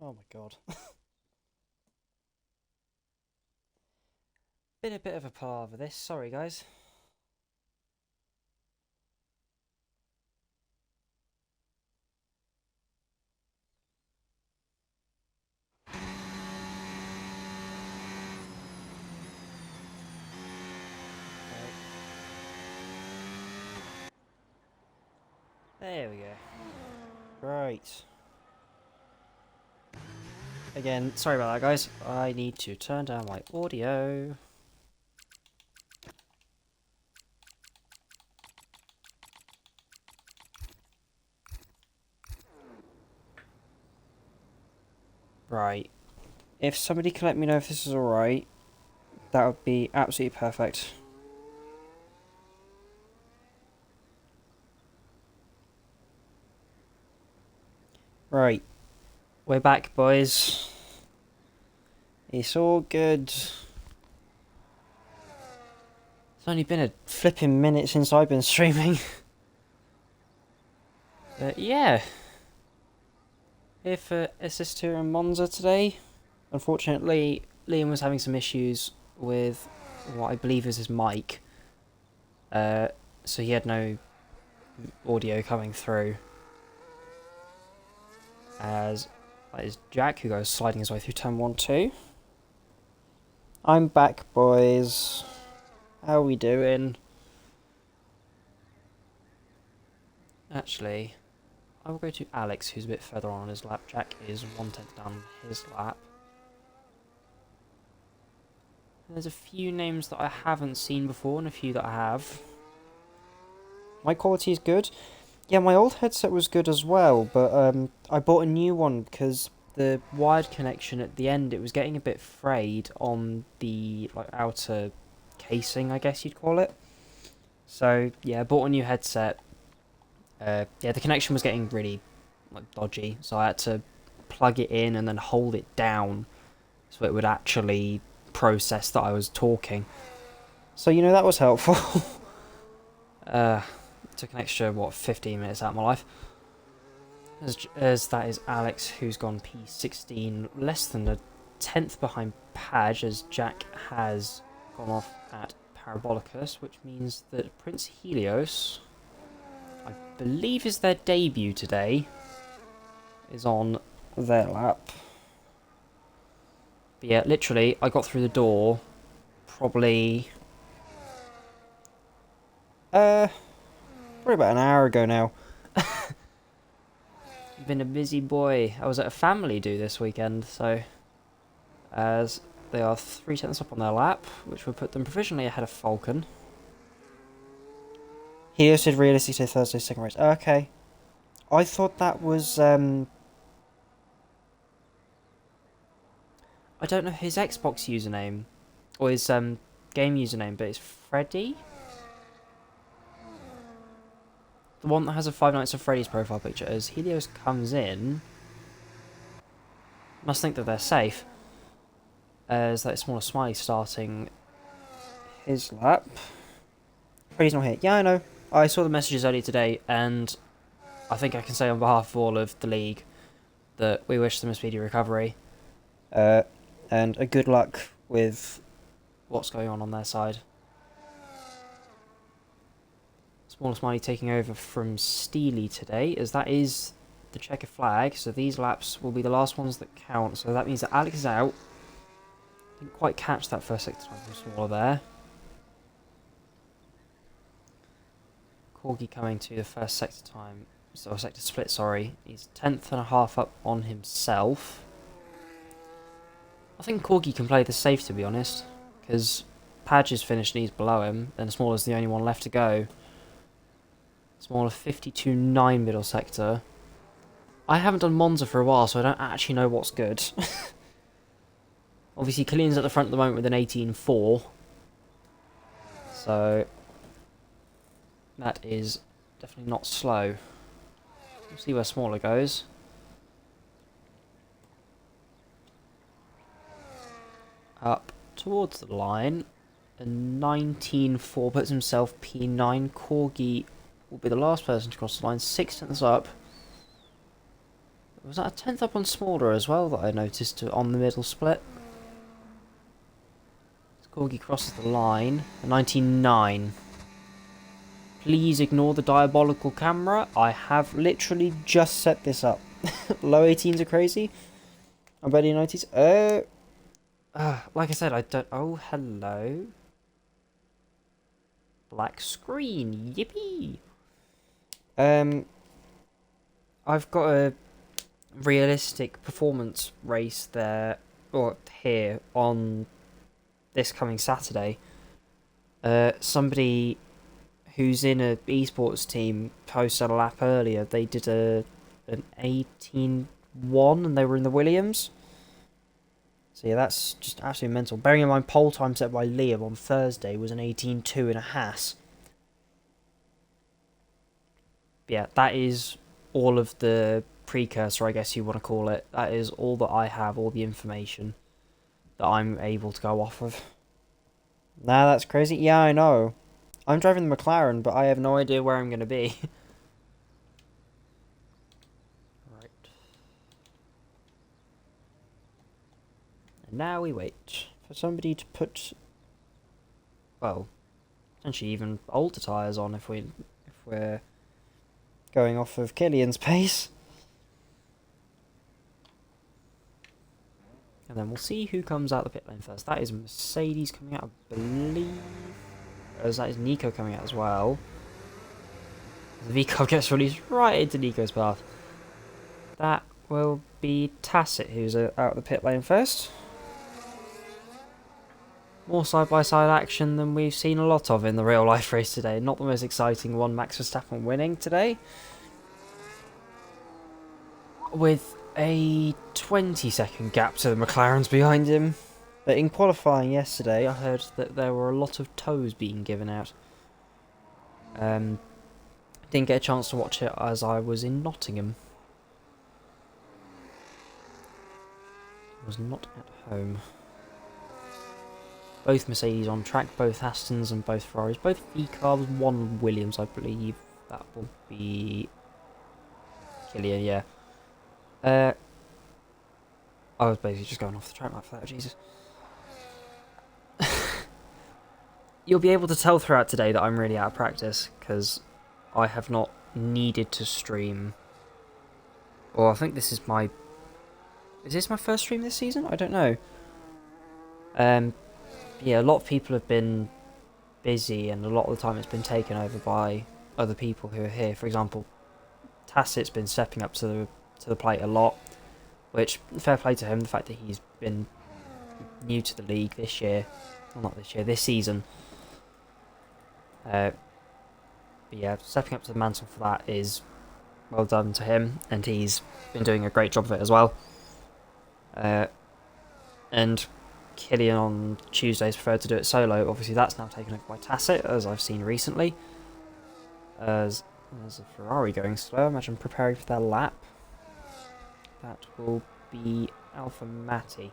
Oh my god. Been a bit of a palaver this, sorry guys. There we go. Right. Again, sorry about that guys. I need to turn down my audio. Right. If somebody can let me know if this is alright, that would be absolutely perfect. Right. We're back, boys. It's all good. It's only been a flipping minute since I've been streaming. But yeah. Here for SS2 and Monza today. Unfortunately, Liam was having some issues with what I believe is his mic. So he had no audio coming through. As that is Jack, who goes sliding his way through turn 1-2. I'm back, boys. How we doing? Actually, I will go to Alex, who's a bit further on his lap. Jack is 1/10 down his lap. There's a few names that I haven't seen before and a few that I have. My quality is good. Yeah, my old headset was good as well, but I bought a new one because the wired connection at the end, it was getting a bit frayed on the outer casing, I guess you'd call it. So yeah, I bought a new headset. Yeah, the connection was getting really dodgy, so I had to plug it in and then hold it down so it would actually process that I was talking. So that was helpful. Took an extra 15 minutes out of my life. As that is Alex, who's gone P16, less than a tenth behind Padge, as Jack has gone off at Parabolicus, which means that Prince Helios, I believe is their debut today, is on their lap. But yeah, literally, I got through the door probably about an hour ago now. Been a busy boy. I was at a family do this weekend, so as they are 3/10 up on their lap, which would put them provisionally ahead of Falcon. He said realistically Thursday second race. Okay. I thought that was I don't know his Xbox username or his game username, but it's Freddy. The one that has a Five Nights at Freddy's profile picture. As Helios comes in, must think that they're safe. As that smaller smiley starting his lap. Freddy's not here. Yeah, I know. I saw the messages earlier today, and I think I can say on behalf of all of the league that we wish them a speedy recovery. And a good luck with what's going on their side. Smaller Smiley taking over from Steely today, as that is the checker flag, so these laps will be the last ones that count, so that means that Alex is out. Didn't quite catch that first sector time from Smaller there. Corgi coming to the first sector time, or sector split, sorry. He's 10.5 up on himself. I think Corgi can play this safe, to be honest, because Padge is finished and he's below him, then Smaller's the only one left to go. Smaller 52.9 middle sector. I haven't done Monza for a while, so I don't actually know what's good. Obviously, Killian's at the front at the moment with an 18.4. So, that is definitely not slow. We'll see where Smaller goes. Up towards the line. A 19.4 puts himself P9. Corgi will be the last person to cross the line, 6/10 up. Was that a tenth up on smaller as well that I noticed on the middle split? Corgi crosses the line. 99. Please ignore the diabolical camera. I have literally just set this up. Low 18s are crazy. I'm betting 90s. Like I said, I don't... Oh, hello. Black screen. Yippee. I've got a realistic performance race there, or here, on this coming Saturday. Somebody who's in a esports team posted a lap earlier. They did an 18-1 and they were in the Williams. So yeah, that's just absolutely mental. Bearing in mind pole time set by Liam on Thursday was an 18-2 in a Haas. But yeah, that is all of the precursor, I guess you want to call it. That is all that I have, all the information that I'm able to go off of. Nah, that's crazy. Yeah, I know. I'm driving the McLaren, but I have no idea where I'm going to be. Right. And now we wait for somebody to put, well, potentially even older tyres on if we're going off of Killian's pace. And then we'll see who comes out the pit lane first. That is Mercedes coming out, I believe. As that is Nico coming out as well. The V-Car gets released right into Nico's path. That will be Tacit who's out the pit lane first. More side-by-side action than we've seen a lot of in the real-life race today. Not the most exciting one, Max Verstappen winning today. With a 20-second gap to the McLarens behind him. But in qualifying yesterday, I heard that there were a lot of toes being given out. Didn't get a chance to watch it as I was in Nottingham. I was not at home. Both Mercedes on track, both Astons and both Ferraris, both V-Carbs, one Williams, I believe. That will be Killian, yeah. I was basically just going off the track map for that, Jesus. You'll be able to tell throughout today that I'm really out of practice, because I have not needed to stream. Or I think this is my... Is this my first stream this season? I don't know. Yeah, a lot of people have been busy, and a lot of the time it's been taken over by other people who are here. For example, Tacit's been stepping up to the plate a lot, which, fair play to him, the fact that he's been new to the league this year. Well, not this year, this season. But yeah, stepping up to the mantle for that is well done to him, and he's been doing a great job of it as well. And Killian on Tuesdays preferred to do it solo. Obviously that's now taken over by Tacit, as I've seen recently. As there's a Ferrari going slow, imagine preparing for their lap. That will be Alpha Matti.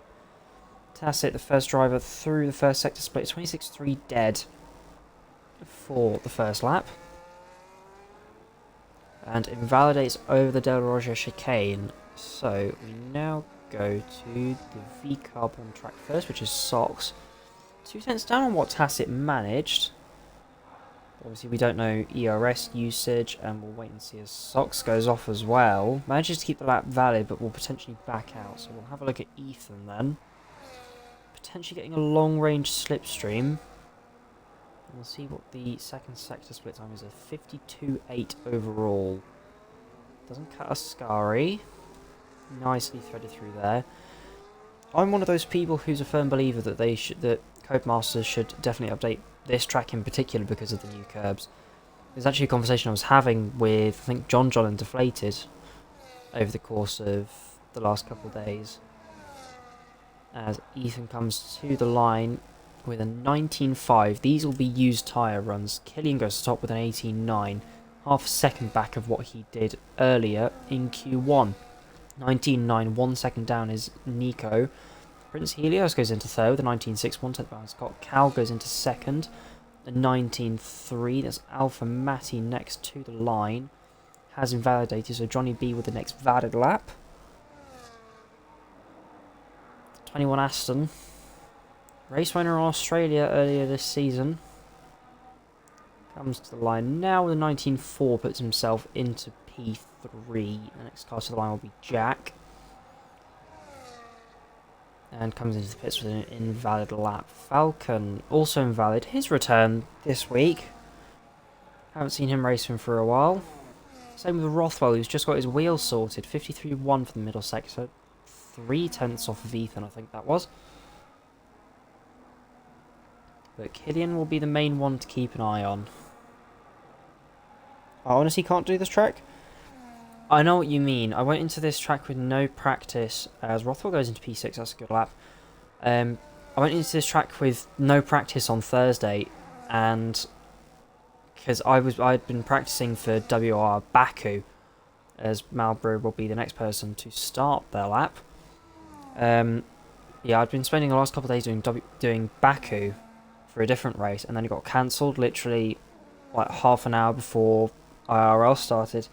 Tacit, the first driver through the first sector split, 26.3 dead for the first lap. And invalidates over the Del Roger chicane. So we now go to the V-Carb on track first, which is Sox. 2 tenths down on what Tacit managed. Obviously we don't know ERS usage, and we'll wait and see as Sox goes off as well. Manages to keep the lap valid, but will potentially back out. So we'll have a look at Ethan then. Potentially getting a long-range slipstream. And we'll see what the second sector split time is. A 52.8 overall. Doesn't cut a Scary. Nicely threaded through there. I'm one of those people who's a firm believer that that Codemasters should definitely update this track in particular because of the new curbs. There's actually a conversation I was having with, I think, John and Deflated over the course of the last couple of days. As Ethan comes to the line with a 19.5. These will be used tyre runs. Killian goes to top with an 18.9. Half a second back of what he did earlier in Q1. 19.9, 1 second down is Nico. Prince Helios goes into third with a 19.6, 1 tenth behind Scott. Cal goes into second, a 19.3. That's Alpha Matti next to the line. Has invalidated, so Johnny B with the next valid lap. 21 Aston. Race winner in Australia earlier this season. Comes to the line now with a 19.4, puts himself into P3. The next car to the line will be Jack. And comes into the pits with an invalid lap. Falcon, also invalid. His return this week. Haven't seen him racing for a while. Same with Rothwell, who's just got his wheels sorted. 53.1 for the middle sector. 3/10 off of Ethan, I think that was. But Killian will be the main one to keep an eye on. I honestly can't do this track. I know what you mean. I went into this track with no practice, as Rothwell goes into P6, that's a good lap. I went into this track with no practice on Thursday, and because I'd been practicing for WR Baku, as Marlborough will be the next person to start their lap. Yeah, I'd been spending the last couple of days doing Baku for a different race, and then it got cancelled literally like half an hour before IIRL started.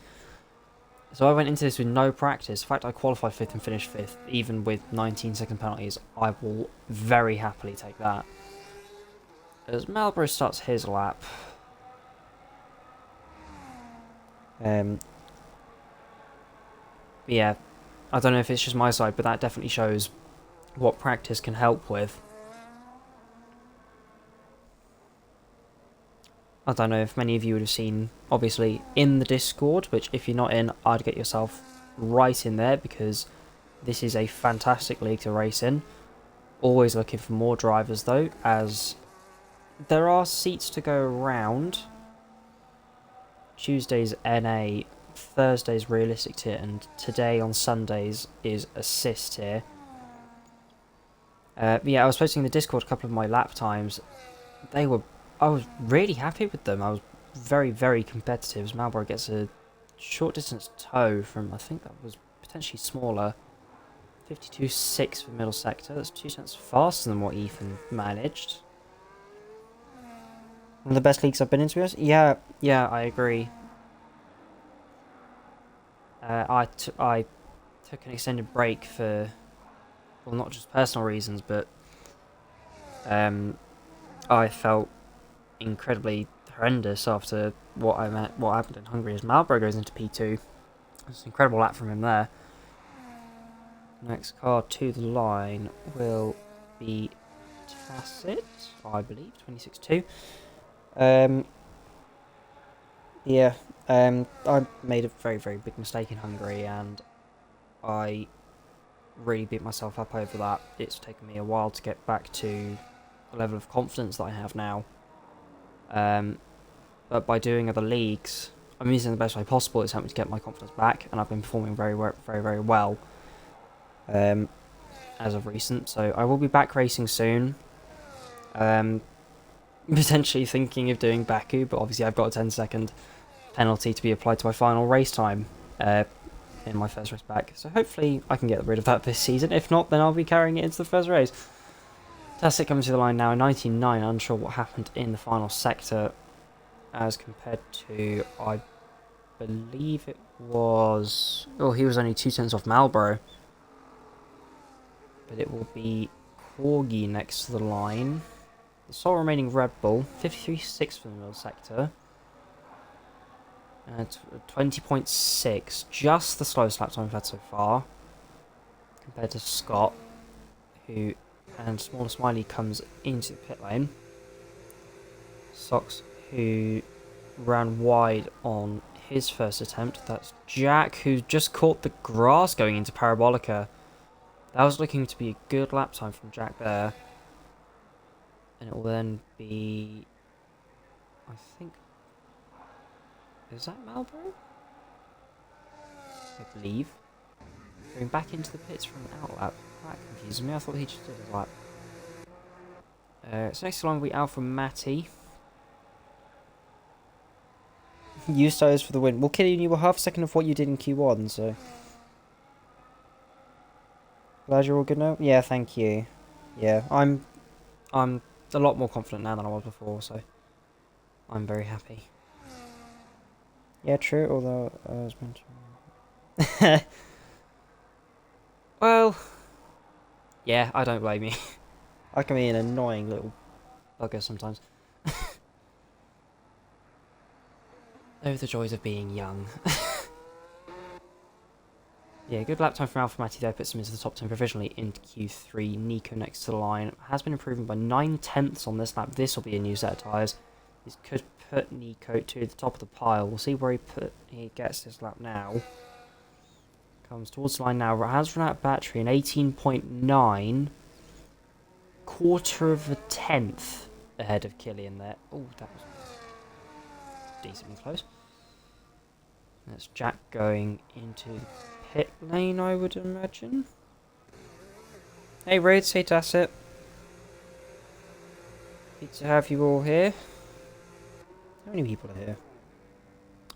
So I went into this with no practice. The fact I qualified 5th and finished 5th, even with 19-second penalties, I will very happily take that. As Marlborough starts his lap. Yeah, I don't know if it's just my side, but that definitely shows what practice can help with. I don't know if many of you would have seen, obviously, in the Discord, which if you're not in, I'd get yourself right in there, because this is a fantastic league to race in. Always looking for more drivers, though, as there are seats to go around. Tuesday's NA, Thursday's realistic tier, and today on Sundays is assist tier. Yeah, I was posting in the Discord a couple of my lap times. I was really happy with them. I was very, very competitive. As Marlborough gets a short distance tow from, I think that was potentially smaller. 52.6 for middle sector. That's 2 cents faster than what Ethan managed. One of the best leagues I've been into. Yeah, I agree. I took an extended break for, well, not just personal reasons, but I felt incredibly horrendous after what happened in Hungary. As Marlborough goes into P2, it's an incredible lap from him there. Next car to the line will be Tacit, I believe, 26.2. Yeah, I made a very, very big mistake in Hungary, and I really beat myself up over that. It's taken me a while to get back to the level of confidence that I have now. But by doing other leagues, I'm using the best way possible. It's helped me to get my confidence back, and I've been performing very, very well as of recent. So I will be back racing soon. Potentially thinking of doing Baku, but obviously I've got a 10-second penalty to be applied to my final race time in my first race back. So hopefully I can get rid of that this season. If not, then I'll be carrying it into the first race. Tastic coming to the line now in 99, unsure what happened in the final sector as compared to, I believe it was, oh, he was only 2 cents off Marlborough. But it will be Corgi next to the line. The sole remaining Red Bull, 53.6 for the middle sector. And 20.6, just the slowest lap time we've had so far. Compared to Scott, who, and Smaller Smiley comes into the pit lane. Sox, who ran wide on his first attempt. That's Jack, who just caught the grass going into Parabolica. That was looking to be a good lap time from Jack there. And it will then be, I think, is that Marlborough? I believe. Going back into the pits from an out lap. That confuses me. I thought he just did his lap. So next along will be Alpha Matty. Use tires for the win. Well, Killian, you were half a second of what you did in Q1, so. Glad you're all good now? Yeah, thank you. Yeah, I'm a lot more confident now than I was before, so I'm very happy. Yeah, true, although I was meant to... Well, Yeah, I don't blame you. I can be an annoying little bugger sometimes. Oh, the joys of being young. Yeah, good lap time from Alpha Matti there, puts him into the top 10 provisionally into Q3. Nico next to the line has been improving by 9/10 on this lap. This will be a new set of tyres. This could put Nico to the top of the pile. We'll see where he gets this lap now. Comes towards the line now. Has run out of battery in 18.9. Quarter of a tenth ahead of Killian there. Oh, that was decently close. That's Jack going into the pit lane, I would imagine. Hey, Raids, hey, Tassit. Good to have you all here. How many people are here?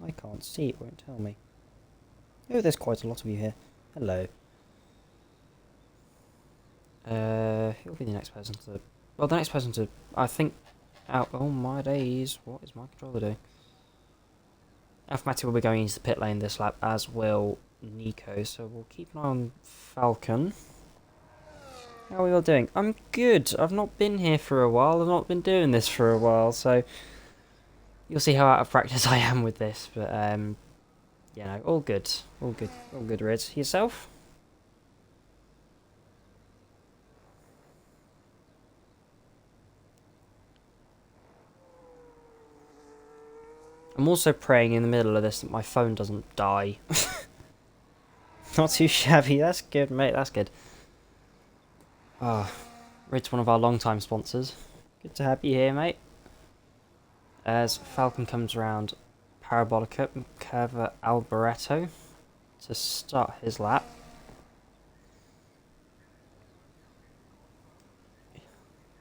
I can't see, it won't tell me. Oh, there's quite a lot of you here. Hello. He'll be the next person to... Well, the next person to... I think... Out... Oh, my days. What is my controller doing? Alphamati will be going into the pit lane this lap, as will Nico, so we'll keep an eye on Falcon. How are we all doing? I'm good. I've not been here for a while. I've not been doing this for a while, so you'll see how out of practice I am with this. But you know, all good, all good, all good. Riz, yourself? I'm also praying in the middle of this that my phone doesn't die. Not too shabby. That's good, mate. That's good. Ah, Rid's one of our long-time sponsors. Good to have you here, mate. As Falcon comes around Parabolica and Curva Alboreto to start his lap.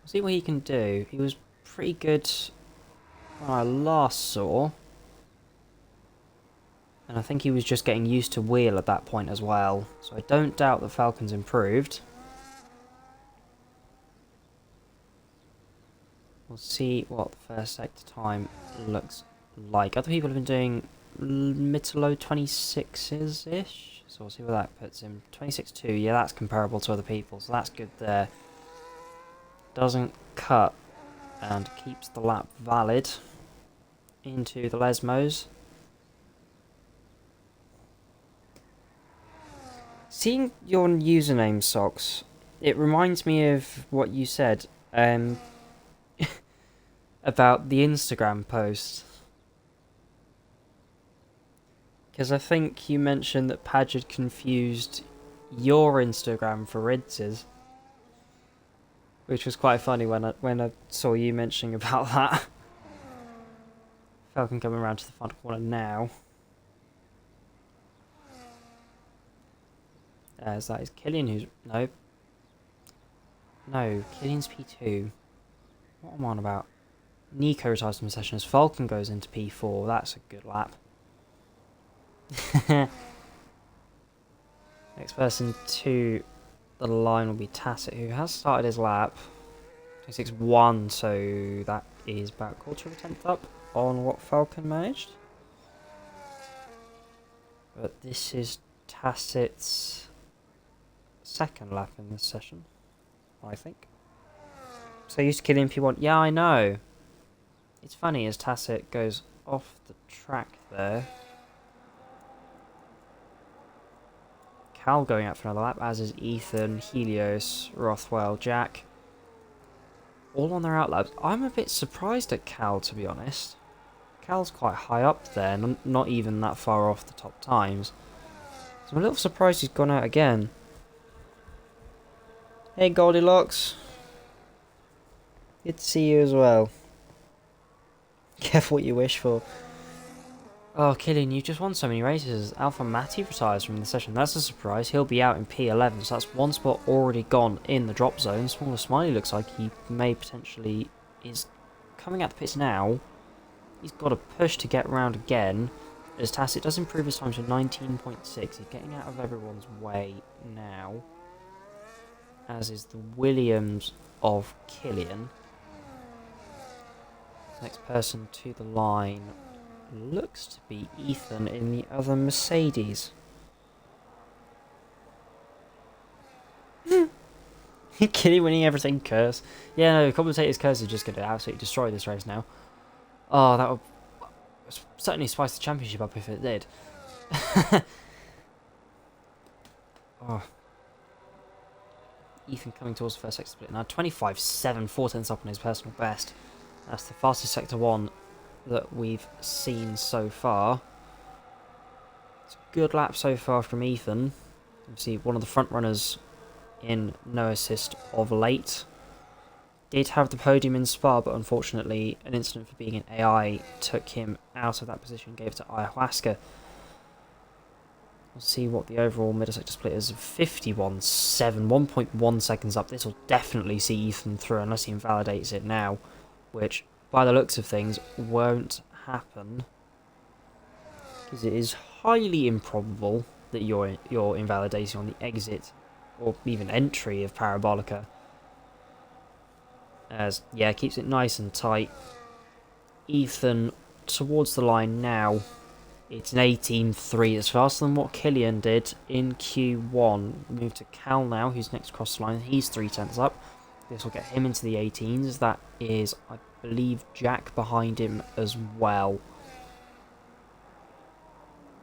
See what he can do. He was pretty good when I last saw. And I think he was just getting used to wheel at that point as well. So I don't doubt that Falcon's improved. We'll see what the first sector time looks like. Other people have been doing mid to low 26s-ish. So we'll see where that puts him. 26.2, yeah, that's comparable to other people. So that's good there. Doesn't cut and keeps the lap valid into the Lesmos. Seeing your username, Socks, it reminds me of what you said about the Instagram post. Because I think you mentioned that Padge had confused your Instagram for Ridz's. Which was quite funny when I saw you mentioning about that. Falcon coming around to the front corner now. As that is Killian who's... No. No, Killian's P2. What am I on about? Nico retires from the session as Falcon goes into P4. That's a good lap. Next person to the line will be Tassit, who has started his lap. 26.1, so that is about quarter of a tenth up on what Falcon managed. But this is Tassit's second lap in this session, I think. So used to killing P1. Yeah, I know. It's funny as Tassit goes off the track there. Cal going out for another lap, as is Ethan, Helios, Rothwell, Jack. All on their outlaps. I'm a bit surprised at Cal, to be honest. Cal's quite high up there, not even that far off the top times. So I'm a little surprised he's gone out again. Hey Goldilocks. Good to see you as well. Careful what you wish for. Oh, Killian, you just won so many races. Alpha Matti retires from the session. That's a surprise. He'll be out in P11, so that's one spot already gone in the drop zone. Smaller Smiley looks like he may potentially is coming out the pits now. He's got a push to get round again. As Tassit does improve his time to 19.6. He's getting out of everyone's way now. As is the Williams of Killian. Next person to the line looks to be Ethan in the other Mercedes. Killian winning everything, curse. Yeah, no, commentator's curse is just going to absolutely destroy this race now. Oh, that would certainly spice the championship up if it did. Oh. Ethan coming towards the first sector split now. 25.7, 4 tenths up on his personal best. That's the fastest sector 1 that we've seen so far. It's a good lap so far from Ethan. Obviously, one of the front runners in no assist of late. Did have the podium in Spa, but unfortunately, an incident for being an AI took him out of that position, gave it to Ayahuasca. We'll see what the overall middle sector split is. 51.7, 1.1 seconds up. This will definitely see Ethan through unless he invalidates it now, which, by the looks of things, won't happen. Because it is highly improbable that you're invalidating on the exit, or even entry of Parabolica. As, yeah, keeps it nice and tight. Ethan towards the line now. It's an 18.3. It's faster than what Killian did in Q1. Move to Cal now, who's next across the line. He's 3 tenths up. This will get him into the 18s. That is, I believe, Jack behind him as well.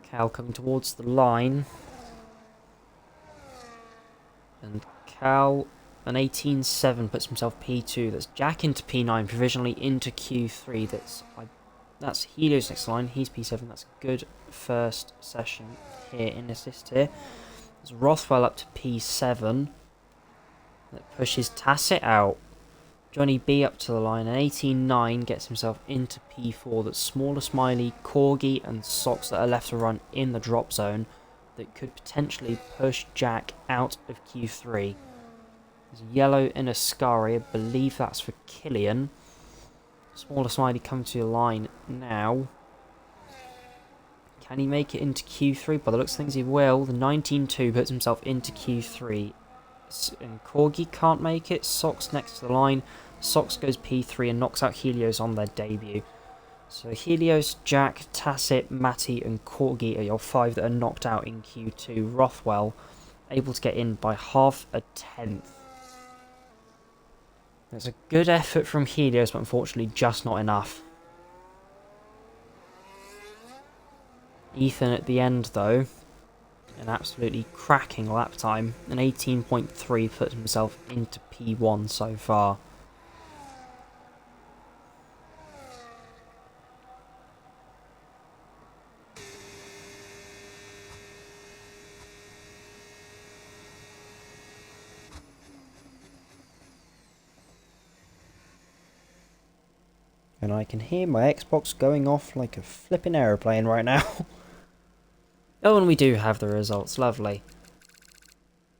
Cal coming towards the line. And Cal, an 18.7, puts himself P2. That's Jack into P9, provisionally into Q3. That's Helio's next line. He's P7. That's a good first session here in assist here. There's Rothwell up to P7. That pushes Tasset out. Johnny B up to the line. An 18.9 gets himself into P4. That's Smaller Smiley, Corgi, and Socks that are left to run in the drop zone that could potentially push Jack out of Q3. There's Yellow in Ascari. I believe that's for Killian. Smaller Smiley coming to the line now. Can he make it into Q3? By the looks of things, he will. The 19.2 puts himself into Q3. And Corgi can't make it. Socks next to the line. Socks goes P3 and knocks out Helios on their debut. So Helios, Jack, Tasset, Matty and Corgi are your 5 that are knocked out in Q2. Rothwell able to get in by half a tenth. There's a good effort from Helios, but unfortunately just not enough. Ethan at the end, though, an absolutely cracking lap time. An 18.3 puts himself into P1 so far. And I can hear my Xbox going off like a flipping aeroplane right now. Oh, and we do have the results. Lovely.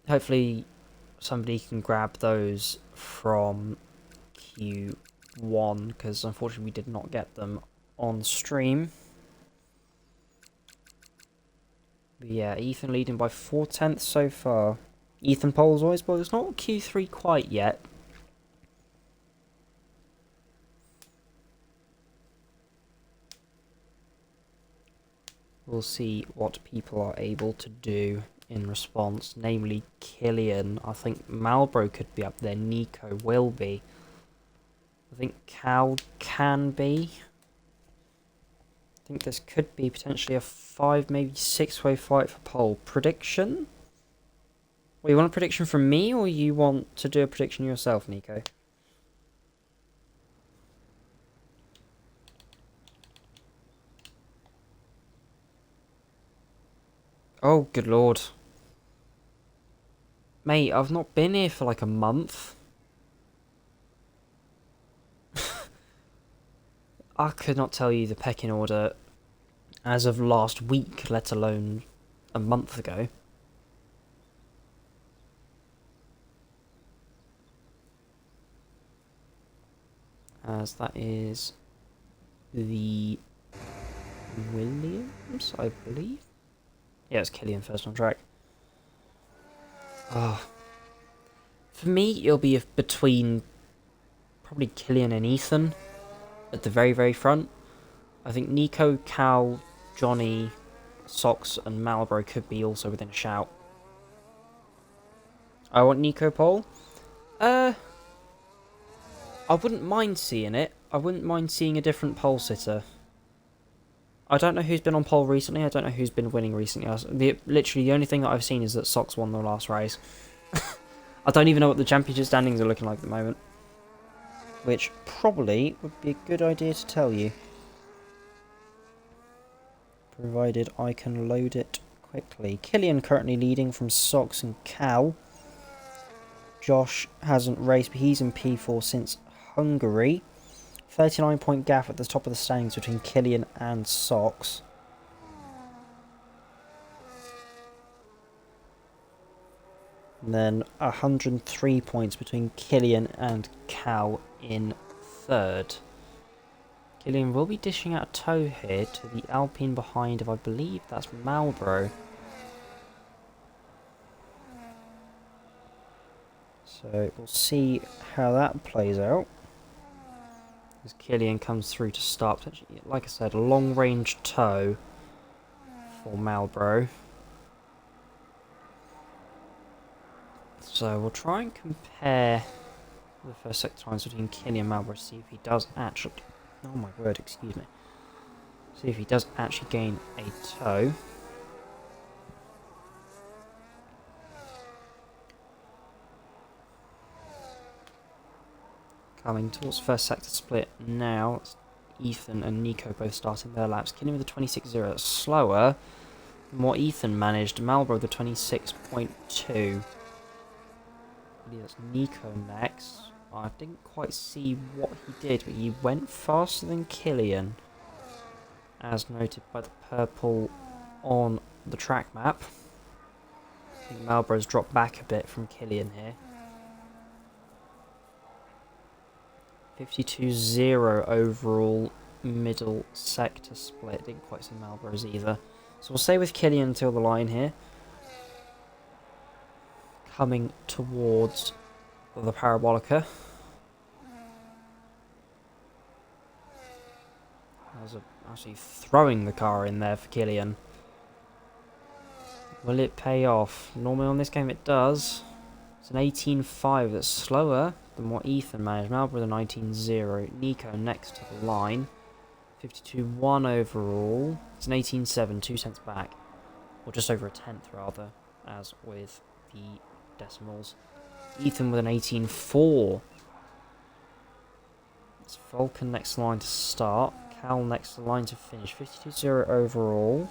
Hopefully somebody can grab those from Q1, because unfortunately we did not get them on stream. But yeah, Ethan leading by 4 tenths so far. Ethan poles always, but it's not Q3 quite yet. We'll see what people are able to do in response, namely Killian. I think Malbro could be up there, Nico will be. I think Cal can be. I think this could be potentially a 5, maybe 6-way fight for pole. Prediction? Well, you want a prediction from me, or you want to do a prediction yourself, Nico? Oh, good lord. Mate, I've not been here for like a month. I could not tell you the pecking order as of last week, let alone a month ago. As that is the Williams, I believe. Yeah, it's Killian first on track. For me, it'll be between probably Killian and Ethan at the very, very front. I think Nico, Cal, Johnny, Socks and Malbro could be also within a shout. I want Nico pole. I wouldn't mind seeing it. I wouldn't mind seeing a different pole sitter. I don't know who's been on pole recently. I don't know who's been winning recently. Literally, the only thing that I've seen is that Sox won the last race. I don't even know what the championship standings are looking like at the moment. Which probably would be a good idea to tell you. Provided I can load it quickly. Killian currently leading from Sox and Cal. Josh hasn't raced, but he's in P4 since Hungary. 39-point gap at the top of the standings between Killian and Sox. And then 103 points between Killian and Cal in third. Killian will be dishing out a tow here to the Alpine behind of, I believe that's Marlboro. So we'll see how that plays out. As Killian comes through to start. Like I said, a long range tow for Marlboro. So we'll try and compare the first sector times between Killian and Marlboro, see if he does actually... Oh my word, excuse me. See if he does actually gain a tow. Coming towards first sector split now. It's Ethan and Nico both starting their laps. Killian with a 26.0, that's slower than what Ethan managed. Marlboro the 26.2. That's Nico next. I didn't quite see what he did, but he went faster than Killian, as noted by the purple on the track map. I think Marlboro's dropped back a bit from Killian here. 52.0 overall middle sector split. Didn't quite see Marlboro's either. So we'll stay with Killian until the line here. Coming towards the Parabolica. Actually throwing the car in there for Killian. Will it pay off? Normally on this game it does. It's an 18.5 that's slower than what Ethan managed. Marlboro the 19.0. Nico next to the line. 52.1 overall. It's an 18.7, 2 cents back. Or just over a tenth rather, as with the decimals. Ethan with an 18.4. It's Vulcan next to the line to start. Cal next to the line to finish. 52.0 overall.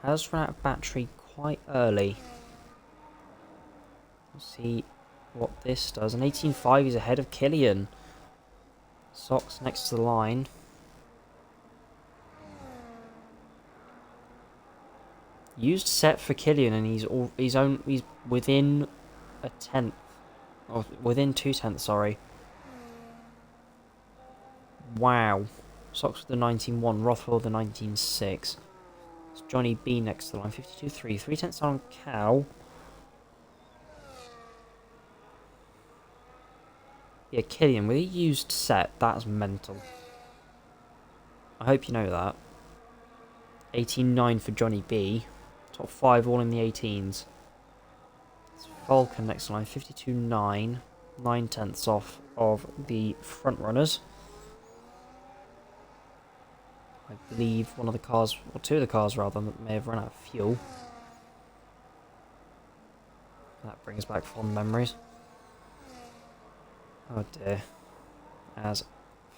Has run out of battery quite early. We'll see what this does. An 18.5 is ahead of Killian. Sox next to the line. Used set for Killian, and he's within a tenth, or within 2 tenths. Sorry. Wow. Sox with the 19.1, Rothwell the 19.6. It's Johnny B next to the line, 52.3, 3 tenths on Cal. Yeah, Killian with a used set, that's mental. I hope you know that. 18.9 for Johnny B. Top 5 all in the 18s. It's Vulcan next line, 52.9. 9 tenths off of the front runners. I believe one of the cars, or two of the cars rather, may have run out of fuel. That brings back fond memories. Oh dear. As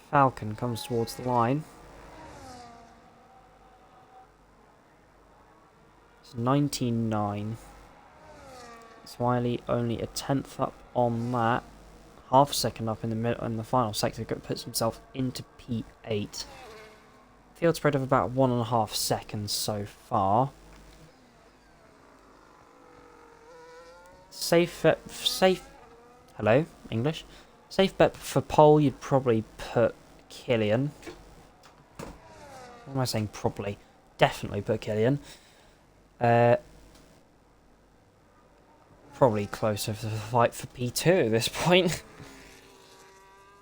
Falcon comes towards the line. It's 19.9. Smiley only a tenth up on that. Half a second up in the final sector. Puts himself into P8. Field spread of about 1.5 seconds so far. Safe. Hello, English. Safe bet for pole. You'd probably put Killian. What am I saying? Probably. Definitely put Killian. Probably closer to the fight for P2 at this point.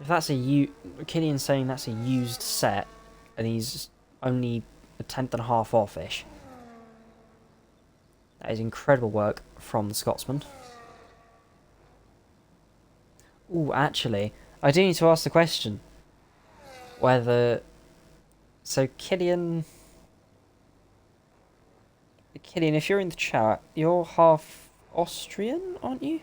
If that's Killian's saying that's a used set, and he's only a tenth and a half off-ish. That is incredible work from the Scotsman. Ooh, actually, I do need to ask the question. Whether... So, Killian, if you're in the chat, you're half Austrian, aren't you?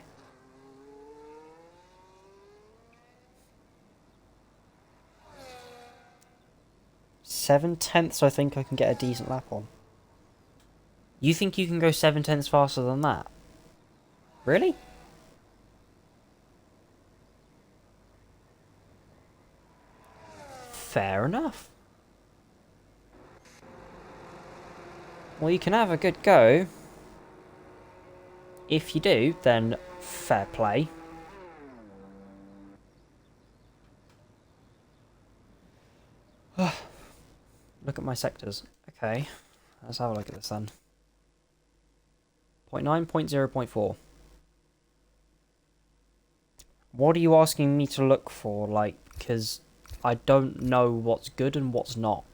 Seven-tenths, I think I can get a decent lap on. You think you can go 7/10 faster than that? Really? Fair enough. Well, you can have a good go. If you do, then fair play. Look at my sectors. Okay, let's have a look at this then. 0.9, 0.0, 0.4. What are you asking me to look for? Like, because I don't know what's good and what's not.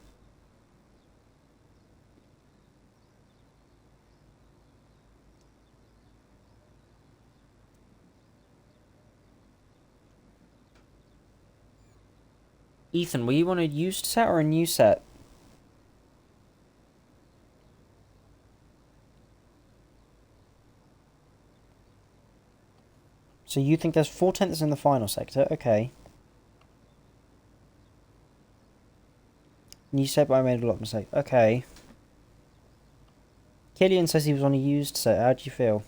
Ethan, were you on a used set or a new set? So you think there's 4/10 in the final sector? Okay. You said, but I made a lot of mistakes. Okay. Killian says he was on a used set. How do you feel?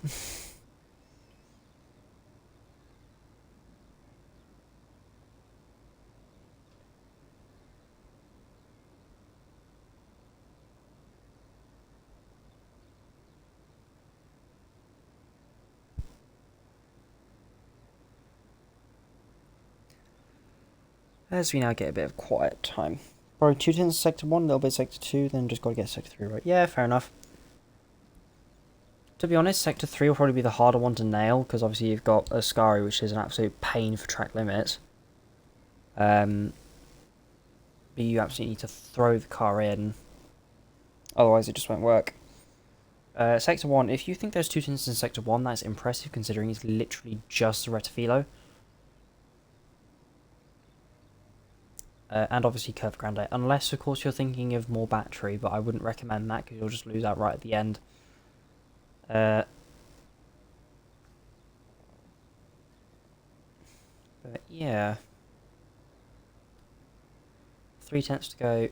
As we now get a bit of quiet time. Probably 2/10 sector 1, a little bit sector 2, then just gotta get sector 3 right. Yeah, fair enough. To be honest, sector 3 will probably be the harder one to nail, because obviously you've got Ascari, which is an absolute pain for track limits. But you absolutely need to throw the car in, otherwise it just won't work. Sector 1, if you think there's 2/10 in sector 1, that's impressive considering it's literally just a Retafilo. And obviously Curve Grande, unless of course you're thinking of more battery, but I wouldn't recommend that because you'll just lose out right at the end. But yeah. 3/10 to go.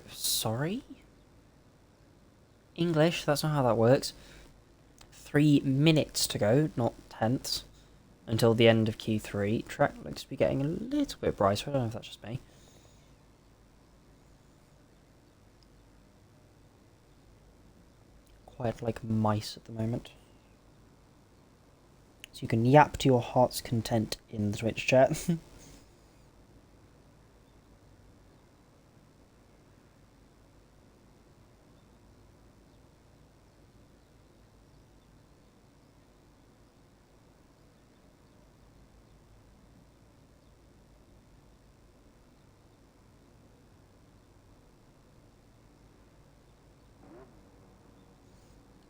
Sorry? English, that's not how that works. 3 minutes to go, not tenths, until the end of Q3. Track looks to be getting a little bit brighter, I don't know if that's just me. Quiet like mice at the moment. So you can yap to your heart's content in the Twitch chat.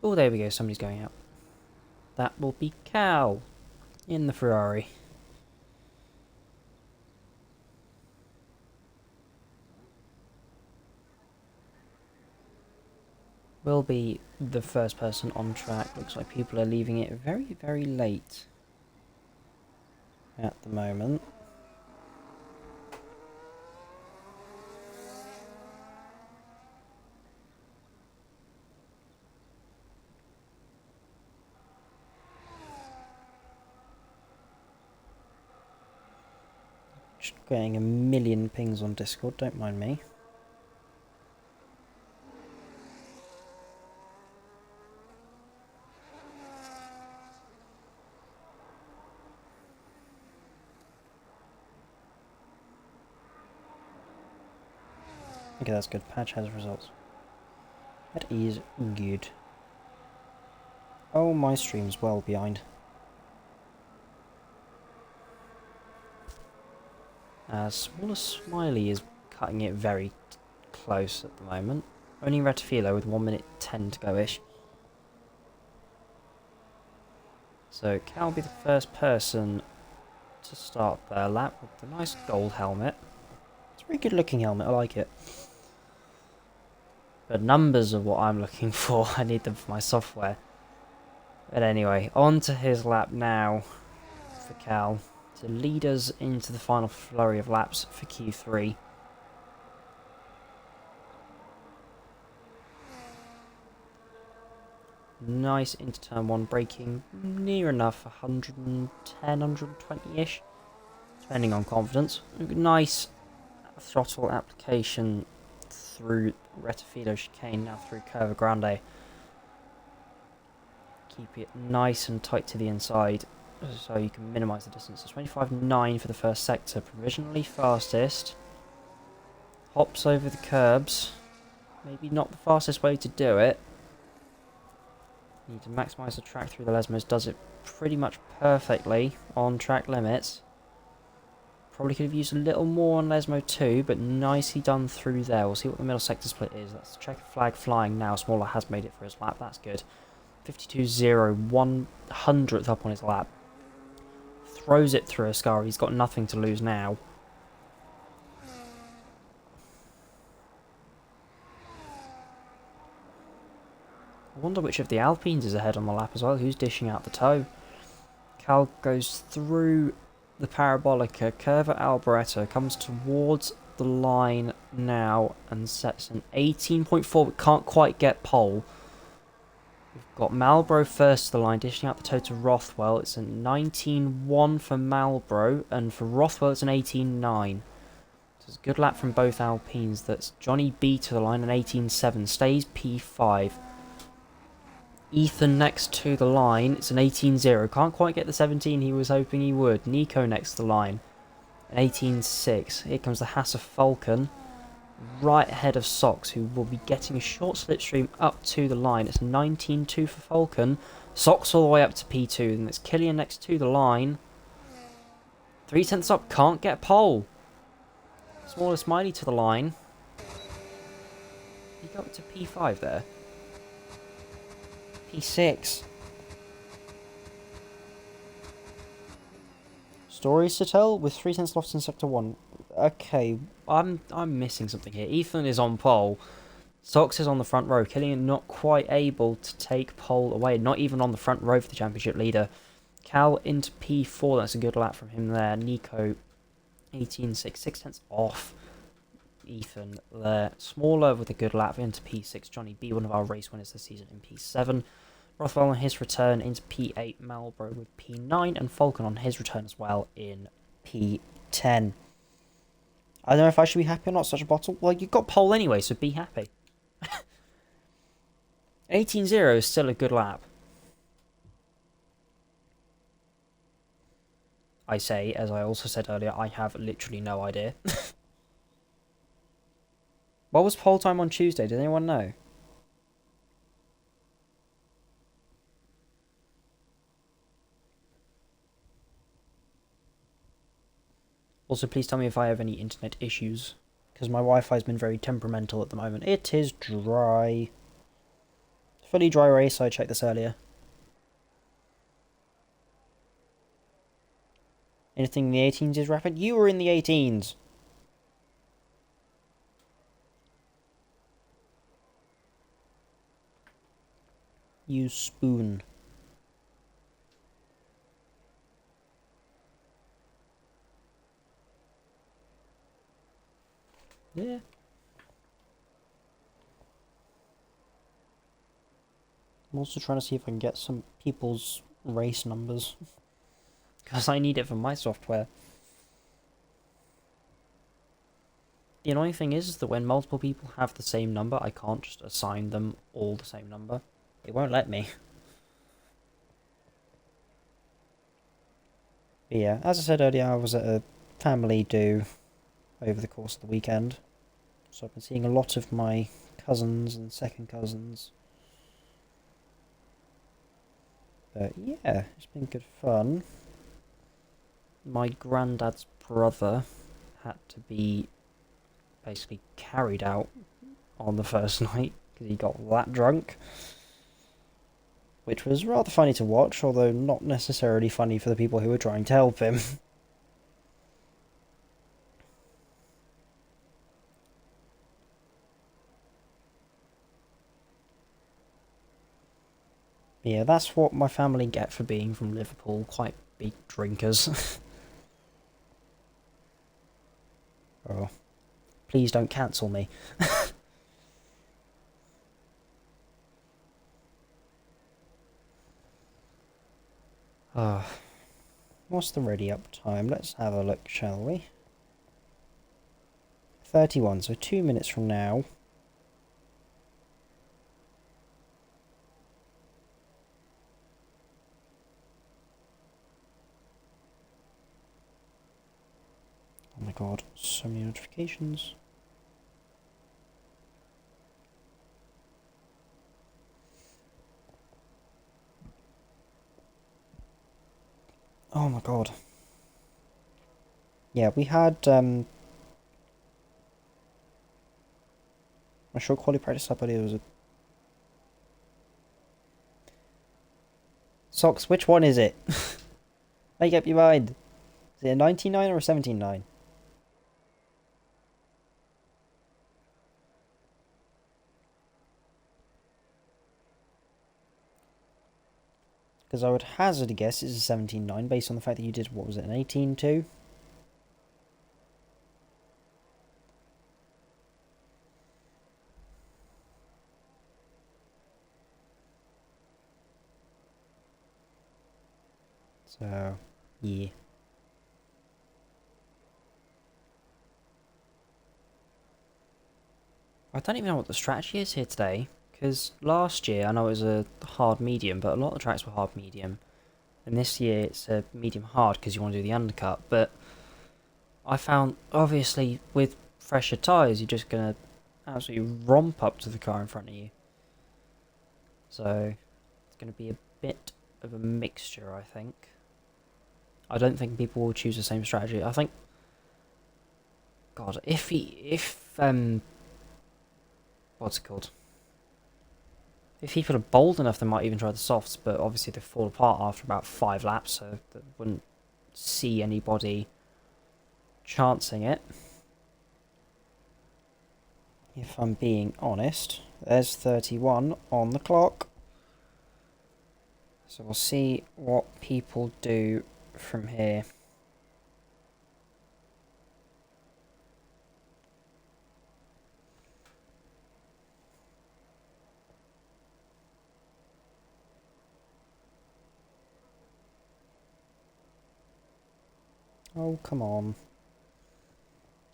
Oh, there we go, somebody's going out. That will be Cal in the Ferrari. Will be the first person on track. Looks like people are leaving it very, very late at the moment. Just getting a million pings on Discord, don't mind me. Okay, that's good. Padge has results. That is good. Oh, my stream's well behind. Smaller Smiley is cutting it very close at the moment. Only Retafilo with 1 minute 10 to go-ish. So Cal will be the first person to start their lap with the nice gold helmet. It's a very good looking helmet, I like it. But numbers are what I'm looking for. I need them for my software. But anyway, on to his lap now for Cal to lead us into the final flurry of laps for Q3. Nice into turn 1, braking near enough 110, 120-ish, depending on confidence. Nice throttle application through Retifido chicane, now through Curva Grande. Keep it nice and tight to the inside so you can minimise the distance. So 25.9 for the first sector, provisionally fastest. Hops over the curbs. Maybe not the fastest way to do it. Need to maximise the track through the Lesmos. Does it pretty much perfectly on track limits. Probably could have used a little more on Lesmo too, but nicely done through there. We'll see what the middle sector split is. That's the checker flag flying now. Smaller has made it for his lap. That's good. 52.0, 100th up on his lap. Throws it through Ascari. He's got nothing to lose now. I wonder which of the Alpines is ahead on the lap as well. Who's dishing out the toe? Cal goes through the Parabolica. Curva Alboreto comes towards the line now and sets an 18.4, but can't quite get pole. We've got Marlboro first to the line, dishing out the toe to Rothwell. It's a 19.1 for Marlboro, and for Rothwell it's an 18.9. So it's a good lap from both Alpines. That's Johnny B to the line, an 18.7. Stays P5. Ethan next to the line, it's an 18.0. Can't quite get the 17 he was hoping he would. Nico next to the line, an 18.6. Here comes the Hassa Falcon, right ahead of Sox, who will be getting a short slipstream up to the line. It's 19.2 for Falcon. Sox all the way up to P2, and it's Killian next to the line. 3/10 up, can't get pole. Smaller Smiley to the line. He got up to P5 there. P6. Stories to tell with 3/10 left in sector 1. Okay, I'm missing something here. Ethan is on pole. Sox is on the front row. Killian not quite able to take pole away. Not even on the front row for the championship leader. Cal into P4. That's a good lap from him there. Nico 18.6. 6/10 off. Ethan there. Smaller with a good lap into P6. Johnny B, one of our race winners this season, in P7. Rothwell on his return into P8. Marlboro with P9. And Falcon on his return as well in P10. I don't know if I should be happy or not, such a bottle. Well, you got pole anyway, so be happy. 18.0 is still a good lap. I say, as I also said earlier, I have literally no idea. What was pole time on Tuesday? Does anyone know? Also, please tell me if I have any internet issues, because my Wi-Fi has been very temperamental at the moment. It is dry. Fully dry race, I checked this earlier. Anything in the 18s is rapid? You were in the 18s! You spoon. Yeah. I'm also trying to see if I can get some people's race numbers. Because I need it for my software. The annoying thing is that when multiple people have the same number, I can't just assign them all the same number. It won't let me. But yeah, as I said earlier, I was at a family do over the course of the weekend. So I've been seeing a lot of my cousins and second cousins. But yeah, it's been good fun. My granddad's brother had to be basically carried out on the first night because he got that drunk. which was rather funny to watch, although not necessarily funny for the people who were trying to help him. Yeah, that's what my family get for being from Liverpool, quite big drinkers. Oh, please don't cancel me. What's the ready up time? Let's have a look, shall we? 31, so 2 minutes from now. Oh my god, so many notifications. Oh my god. Yeah, we had my short quality practice up earlier was a Socks, which one is it? Make up your mind. Is it a 99 or a 17.9? Because I would hazard a guess it's a 17.9 based on the fact that you did, what was it, an 18.2? So, yeah. I don't even know what the strategy is here today, because last year I know it was a hard medium, but a lot of the tracks were hard medium. And this year it's a medium hard because you want to do the undercut, but I found, obviously, with fresher tyres, you're just going to absolutely romp up to the car in front of you. So, it's going to be a bit of a mixture, I think. I don't think people will choose the same strategy. I think, God, what's it called? If people are bold enough, they might even try the softs, but obviously they fall apart after about 5 laps, so they wouldn't see anybody chancing it. If I'm being honest, there's 31 on the clock. So we'll see what people do from here. Oh, come on.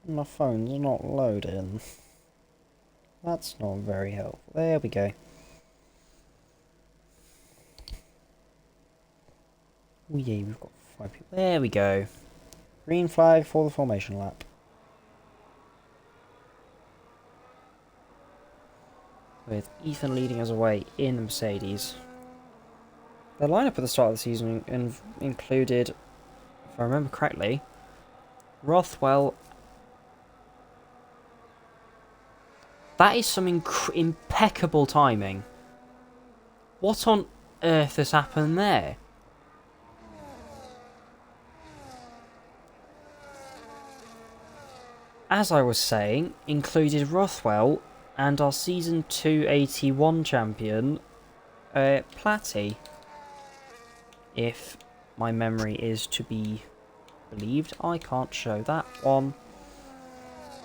My phone's not loading. That's not very helpful. There we go. Oh yeah, we've got 5 people. There we go. Green flag for the formation lap. With Ethan leading us away in the Mercedes. The lineup at the start of the season included, if I remember correctly, Rothwell. That is some impeccable timing. What on earth has happened there? As I was saying, included Rothwell and our Season 281 champion, Platty. If my memory is to be believed, I can't show that one.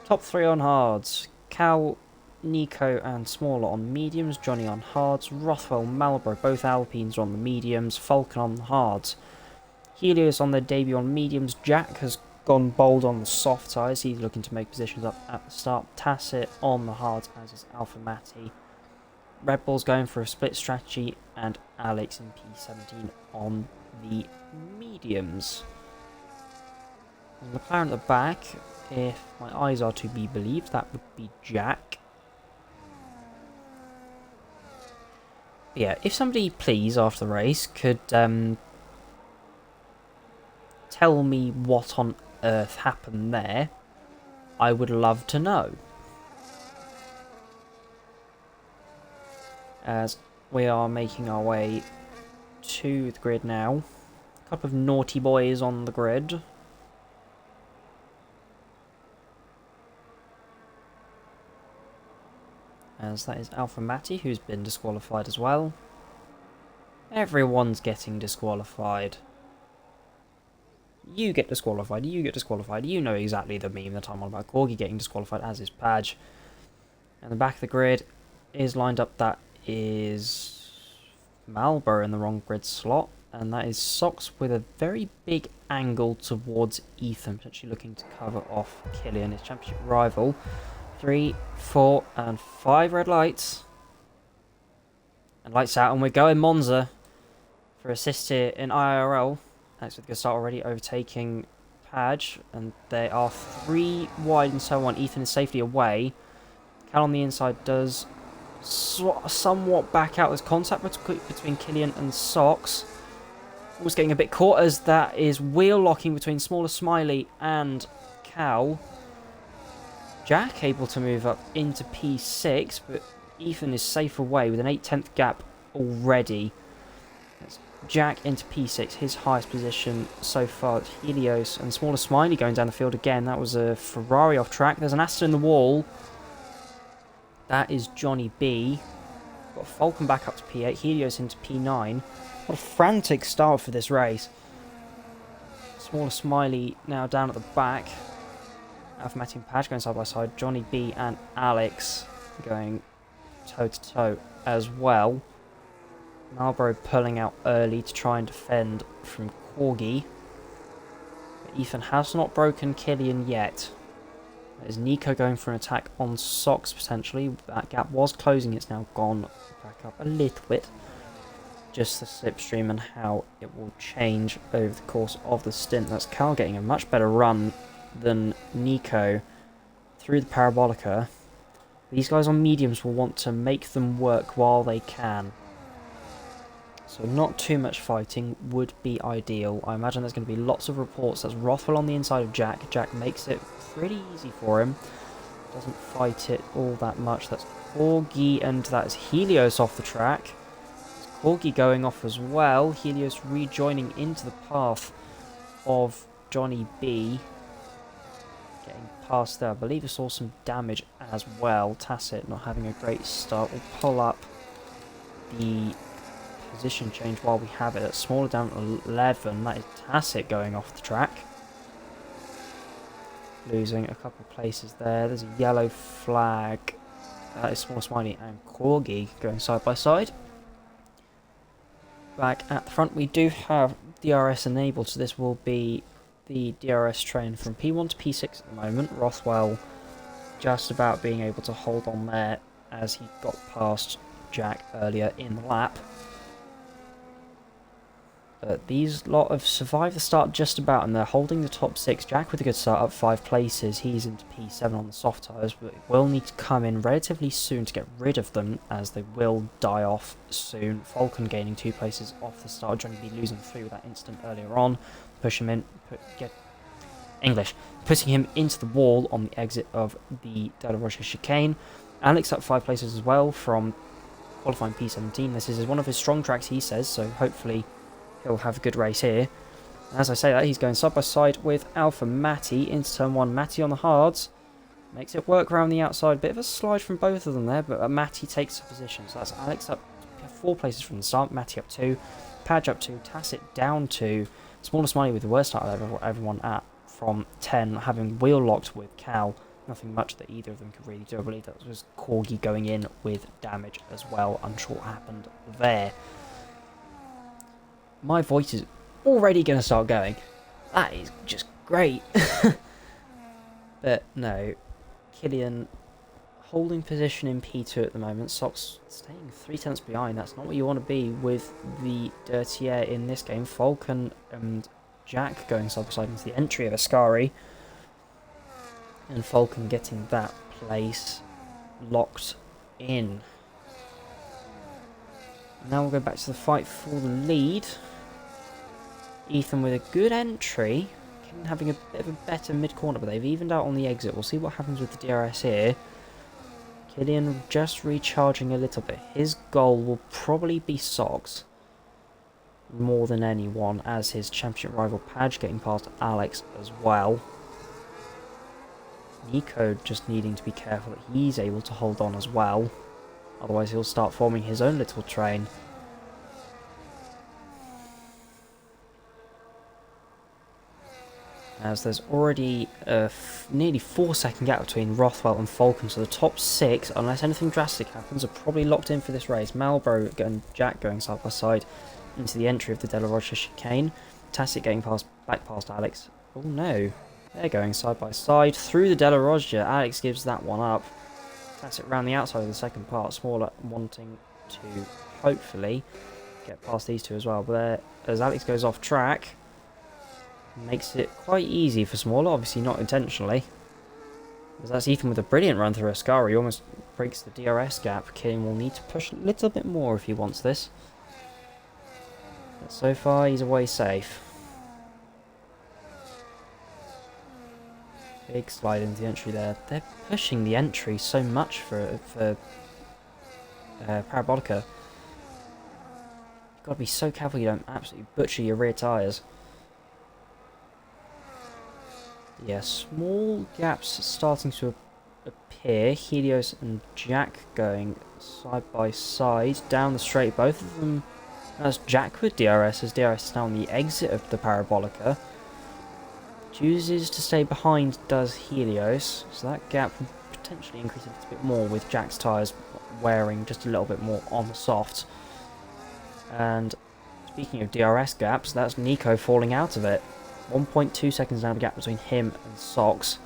Top 3 on hards. Cal, Nico and Smaller on mediums, Johnny on hards, Rothwell, Marlboro, both Alpines on the mediums, Falcon on the hards. Helios on their debut on mediums, Jack has gone bold on the soft tyres, he's looking to make positions up at the start. Tacit on the hards, as is Alpha Matti. Red Bull's going for a split strategy, and Alex in P17 on the mediums. McLaren at the back, if my eyes are to be believed, that would be Jack. But yeah, if somebody please after the race could tell me what on earth happened there, I would love to know. As we are making our way to the grid now. A couple of naughty boys on the grid. As that is Alpha Matty, who's been disqualified as well. Everyone's getting disqualified. You get disqualified, you get disqualified. You know exactly the meme that I'm on about. Corgi getting disqualified, as is Padge. And the back of the grid is lined up. That is Marlboro in the wrong grid slot. And that is Socks with a very big angle towards Ethan, potentially looking to cover off Killian, his championship rival. 3, 4, and 5 red lights. And lights out, and we're going Monza for assist here in IIRL. Alex with a good start already, overtaking Padge, and they are 3 wide and so on. Ethan is safely away. Cal on the inside does somewhat back out. There's contact between Killian and Socks. Was getting a bit caught as that is wheel locking between Smaller Smiley and Cal. Jack able to move up into P6, but Ethan is safe away with an 8/10 gap already. That's Jack into P6, his highest position so far. Helios and Smaller Smiley going down the field again. That was a Ferrari off track. There's an Aston in the wall. That is Johnny B. Got Falcon back up to P8, Helios into P9. What a frantic start for this race. Smaller Smiley now down at the back. Alpha Matty and Padge going side by side. Johnny B and Alex going toe to toe as well. Marlboro pulling out early to try and defend from Corgi. But Ethan has not broken Killian yet. There's Nico going for an attack on Socks potentially. That gap was closing, it's now gone back up a little bit. Just the slipstream and how it will change over the course of the stint. That's Cal getting a much better run than Nico through the Parabolica. These guys on mediums will want to make them work while they can. So not too much fighting would be ideal. I imagine there's going to be lots of reports. That's Rothwell on the inside of Jack. Jack makes it pretty easy for him. Doesn't fight it all that much. That's Corgi and that's Helios off the track. It's Corgi going off as well. Helios rejoining into the path of Johnny B. Getting past there. I believe I saw some damage as well. Tacit not having a great start. We'll pull up the position change while we have it. That's Smaller down to 11. That is Tacit going off the track. Losing a couple of places there. There's a yellow flag. That is Smaller Smiley and Corgi going side by side. Back at the front we do have DRS enabled, so this will be the DRS train from P1 to P6 at the moment. Rothwell just about being able to hold on there as he got past Jack earlier in the lap. But these lot have survived the start just about, and they're holding the top 6. Jack with a good start up 5 places. He's into P7 on the soft tyres, but it will need to come in relatively soon to get rid of them, as they will die off soon. Falcon gaining 2 places off the start. Johnny B losing 3 with that incident earlier on. Push him in. Putting him into the wall on the exit of the De La Rocha chicane. Alex up 5 places as well from qualifying P17. This is one of his strong tracks, he says, so hopefully he'll have a good race here. As I say that, he's going side by side with Alpha Matty into turn 1. Matty on the hards. Makes it work around the outside. Bit of a slide from both of them there, but Matty takes a position. So that's Alex up 4 places from the start. Matty up 2. Padge up 2. Tacit down 2. Smaller Smiley with the worst start of everyone at from 10, having wheel locked with Cal. Nothing much that either of them could really do. I believe that was Corgi going in with damage as well. Unsure what happened there. My voice is already going to start going. That is just great. But no, Killian holding position in P2 at the moment. Socks staying 3/10 behind. That's not what you want to be with the dirty air in this game. Falcon and Jack going side by side into the entry of Ascari. And Falcon getting that place locked in. Now we'll go back to the fight for the lead. Ethan with a good entry. Having a bit of a better mid-corner, but they've evened out on the exit. We'll see what happens with the DRS here. Killian just recharging a little bit. His goal will probably be Socks. more than anyone, as his championship rival Padge getting past Alex as well. Nico just needing to be careful that he's able to hold on as well, otherwise he'll start forming his own little train. As there's already a nearly 4-second gap between Rothwell and Falcon, so the top 6, unless anything drastic happens, are probably locked in for this race. Marlboro and Jack going side by side into the entry of the De La Rocha chicane. Tastic getting back past Alex. Oh no, they're going side by side through the De La Rocha. Alex gives that one up. Tastic round the outside of the second part. Smaller wanting to hopefully get past these two as well. But there, as Alex goes off track, makes it quite easy for Smaller, obviously not intentionally. As that's Ethan with a brilliant run through Ascari, almost breaks the DRS gap. Killian will need to push a little bit more if he wants this. But so far he's away safe. Big slide into the entry there. They're pushing the entry so much for Parabolica. You've got to be so careful you don't absolutely butcher your rear tyres. Yeah, small gaps starting to appear. Helios and Jack going side by side down the straight. Both of them. That's Jack with DRS, as DRS is now on the exit of the Parabolica. Chooses to stay behind, does Helios. So that gap will potentially increase a little bit more with Jack's tyres wearing just a little bit more on the soft. And speaking of DRS gaps, that's Nico falling out of it. 1.2 seconds down the gap between him and Sox.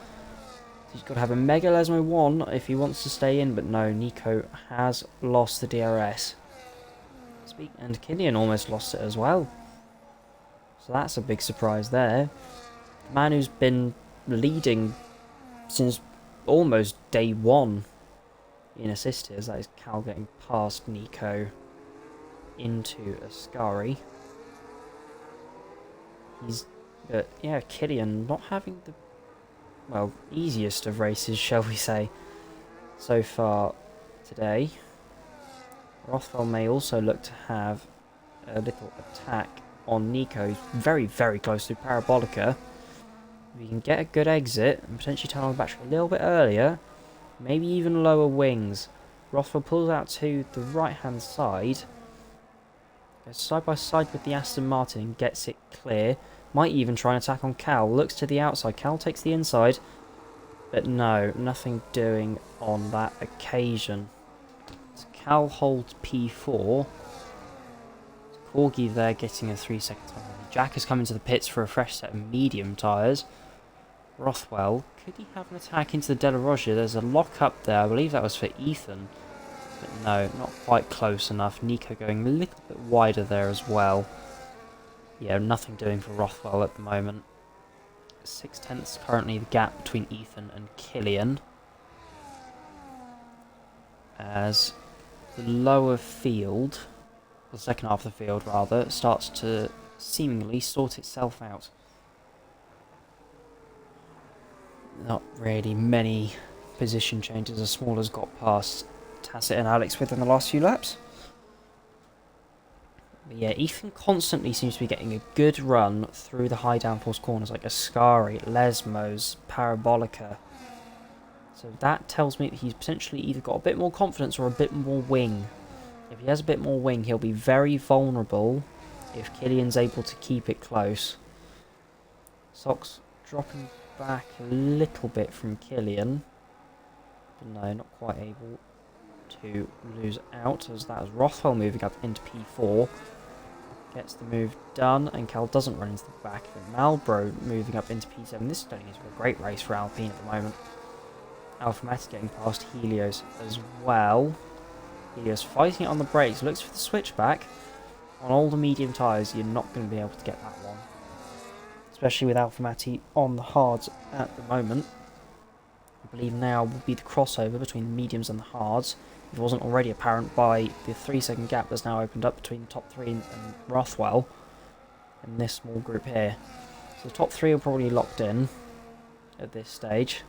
He's got to have a Mega Lesmo 1 if he wants to stay in, but no, Nico has lost the DRS. And Killian almost lost it as well. So that's a big surprise there. The man who's been leading since almost day 1 in assisters, that is Cal getting past Nico into Ascari. But yeah, Killian not having the, well, easiest of races, shall we say, so far today. Rothwell may also look to have a little attack on Nico, who's very, very close to Parabolica. If you can get a good exit and potentially turn on the battery a little bit earlier, maybe even lower wings. Rothwell pulls out to the right-hand side, goes side by side with the Aston Martin and gets it clear. Might even try an attack on Cal. Looks to the outside. Cal takes the inside. But no, nothing doing on that occasion. So Cal holds P4. Corgi there getting a 3-second time. Jack has come into the pits for a fresh set of medium tyres. Rothwell, could he have an attack into the De La Rocha? There's a lock up there. I believe that was for Ethan. But no, not quite close enough. Nico going a little bit wider there as well. Yeah, nothing doing for Rothwell at the moment. 6/10 currently the gap between Ethan and Killian. As the lower field, the second half of the field rather, starts to seemingly sort itself out. Not really many position changes as Small has got past Tasset and Alex within the last few laps. But yeah, Ethan constantly seems to be getting a good run through the high downforce corners like Ascari, Lesmos, Parabolica. So that tells me that he's potentially either got a bit more confidence or a bit more wing. If he has a bit more wing, he'll be very vulnerable if Killian's able to keep it close. Sox dropping back a little bit from Killian. But no, not quite able to lose out, as that is Rothwell moving up into P4. Gets the move done, and Cal doesn't run into the back of it. Malbro moving up into P7. This is turning into a great race for Alpine at the moment. Alphamati getting past Helios as well. Helios fighting it on the brakes, looks for the switchback. On all the medium tyres, you're not going to be able to get that one. Especially with Alphamati on the hards at the moment. I believe now will be the crossover between the mediums and the hards. If it wasn't already apparent by the 3-second gap that's now opened up between the top 3 and Rothwell in this small group here. So the top 3 are probably locked in at this stage.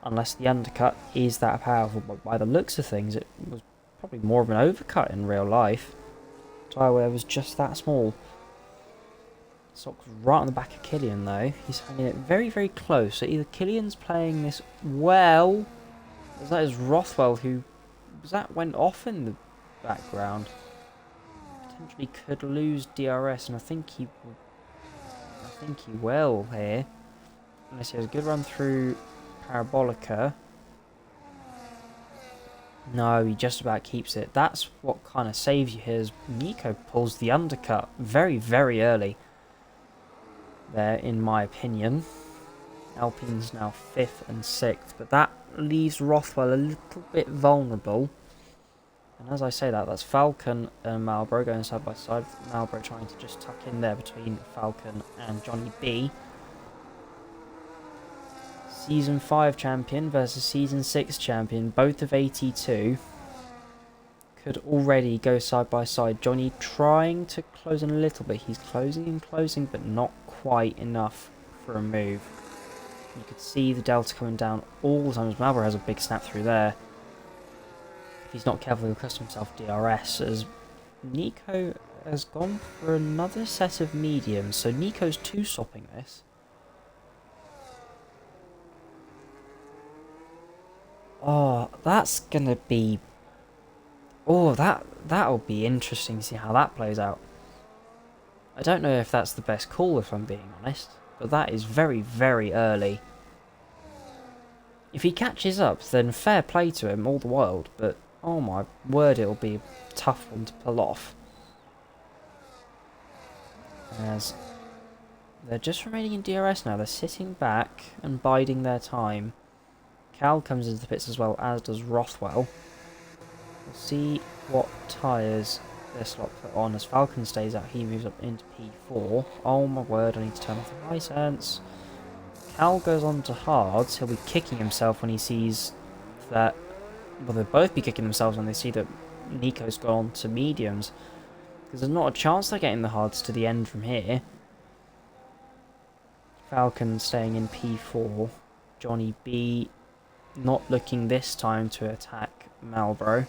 Unless the undercut is that powerful, but by the looks of things it was probably more of an overcut in real life. tyre wear was just that small. Sock's right on the back of Killian though. He's hanging it very, very close. So either Killian's playing this well, or that is Rothwell who went off in the background. Potentially could lose DRS, and I think he will here. Unless he has a good run through Parabolica. No, he just about keeps it. That's what kind of saves you here, as Nico pulls the undercut very, very early there, in my opinion. Alpine's now 5th and 6th, but that leaves Rothwell a little bit vulnerable. And as I say that, that's Falcon and Marlboro going side by side. Marlboro trying to just tuck in there between Falcon and Johnny B. Season 5 champion versus Season 6 champion, both of 82. Could already go side by side. Johnny trying to close in a little bit. He's closing and closing, but not quite enough for a move. You could see the delta coming down all the time as Marlboro has a big snap through there. If he's not careful, he'll cost himself DRS, as Nico has gone for another set of mediums. So Nico's 2-stopping this. Oh, that's gonna be... Oh, that'll be interesting to see how that plays out. I don't know if that's the best call, if I'm being honest, but that is very, very early. If he catches up, then fair play to him, all the world, but oh my word, it'll be a tough one to pull off. As they're just remaining in DRS now, they're sitting back and biding their time. Cal comes into the pits as well, as does Rothwell. We'll see what tyres their slot put on as Falcon stays out. He moves up into P4. Oh my word, I need to turn off the license. Cal goes on to hards. He'll be kicking himself when he sees that... Well, they'll both be kicking themselves when they see that Nico's gone on to mediums. Because there's not a chance they're getting the hards to the end from here. Falcon staying in P4. Johnny B not looking this time to attack Marlboro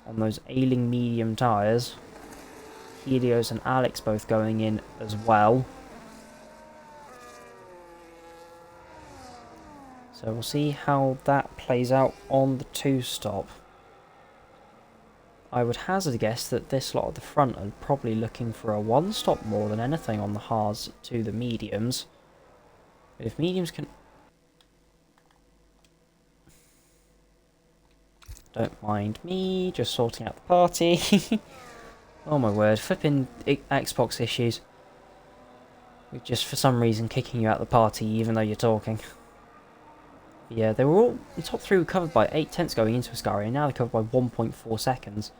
on those ailing medium tyres. Helios and Alex both going in as well. So we'll see how that plays out on the 2-stop. I would hazard a guess that this lot at the front are probably looking for a 1-stop more than anything on the hards to the mediums. But if mediums can... Don't mind me, just sorting out the party. Oh my word, flipping Xbox issues. With just for some reason kicking you out the party even though you're talking. Yeah, they were all... The top 3 were covered by 8/10 going into Ascari, and now they're covered by 1.4 seconds.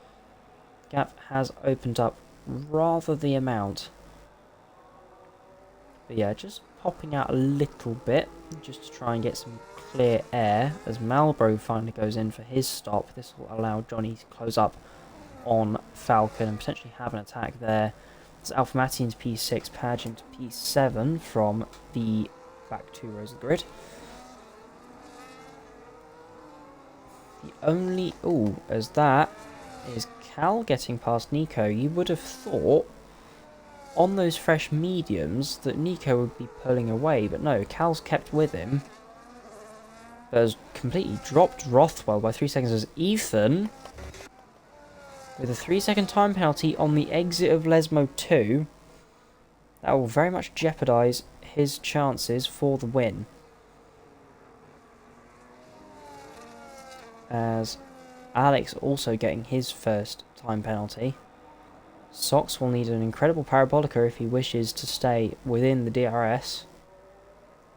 Gap has opened up rather the amount. But yeah, just popping out a little bit, just to try and get some clear air, as Marlboro finally goes in for his stop. This will allow Johnny to close up on Falcon and potentially have an attack there. It's Alpha Mati into P6, Padge into P7 from the back 2 rows of the grid. The only... Ooh, as that is Cal getting past Nico. You would have thought on those fresh mediums that Nico would be pulling away, but no, Cal's kept with him. But has completely dropped Rothwell by 3 seconds as Ethan, with a 3-second time penalty on the exit of Lesmo 2, that will very much jeopardise his chances for the win. As Alex also getting his first time penalty. Sox will need an incredible parabolica if he wishes to stay within the DRS.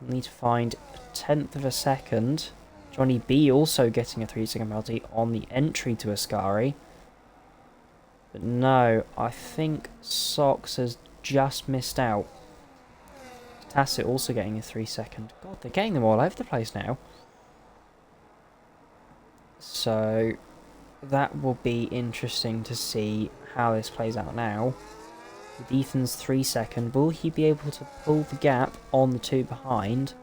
We'll need to find a 1/10 of a second. Johnny B also getting a 3-second penalty on the entry to Ascari. But no, I think Sox has just missed out. Tassit also getting a 3-second. God, they're getting them all over the place now. So that will be interesting to see how this plays out now. With Ethan's 3-second, will he be able to pull the gap on the 2 behind?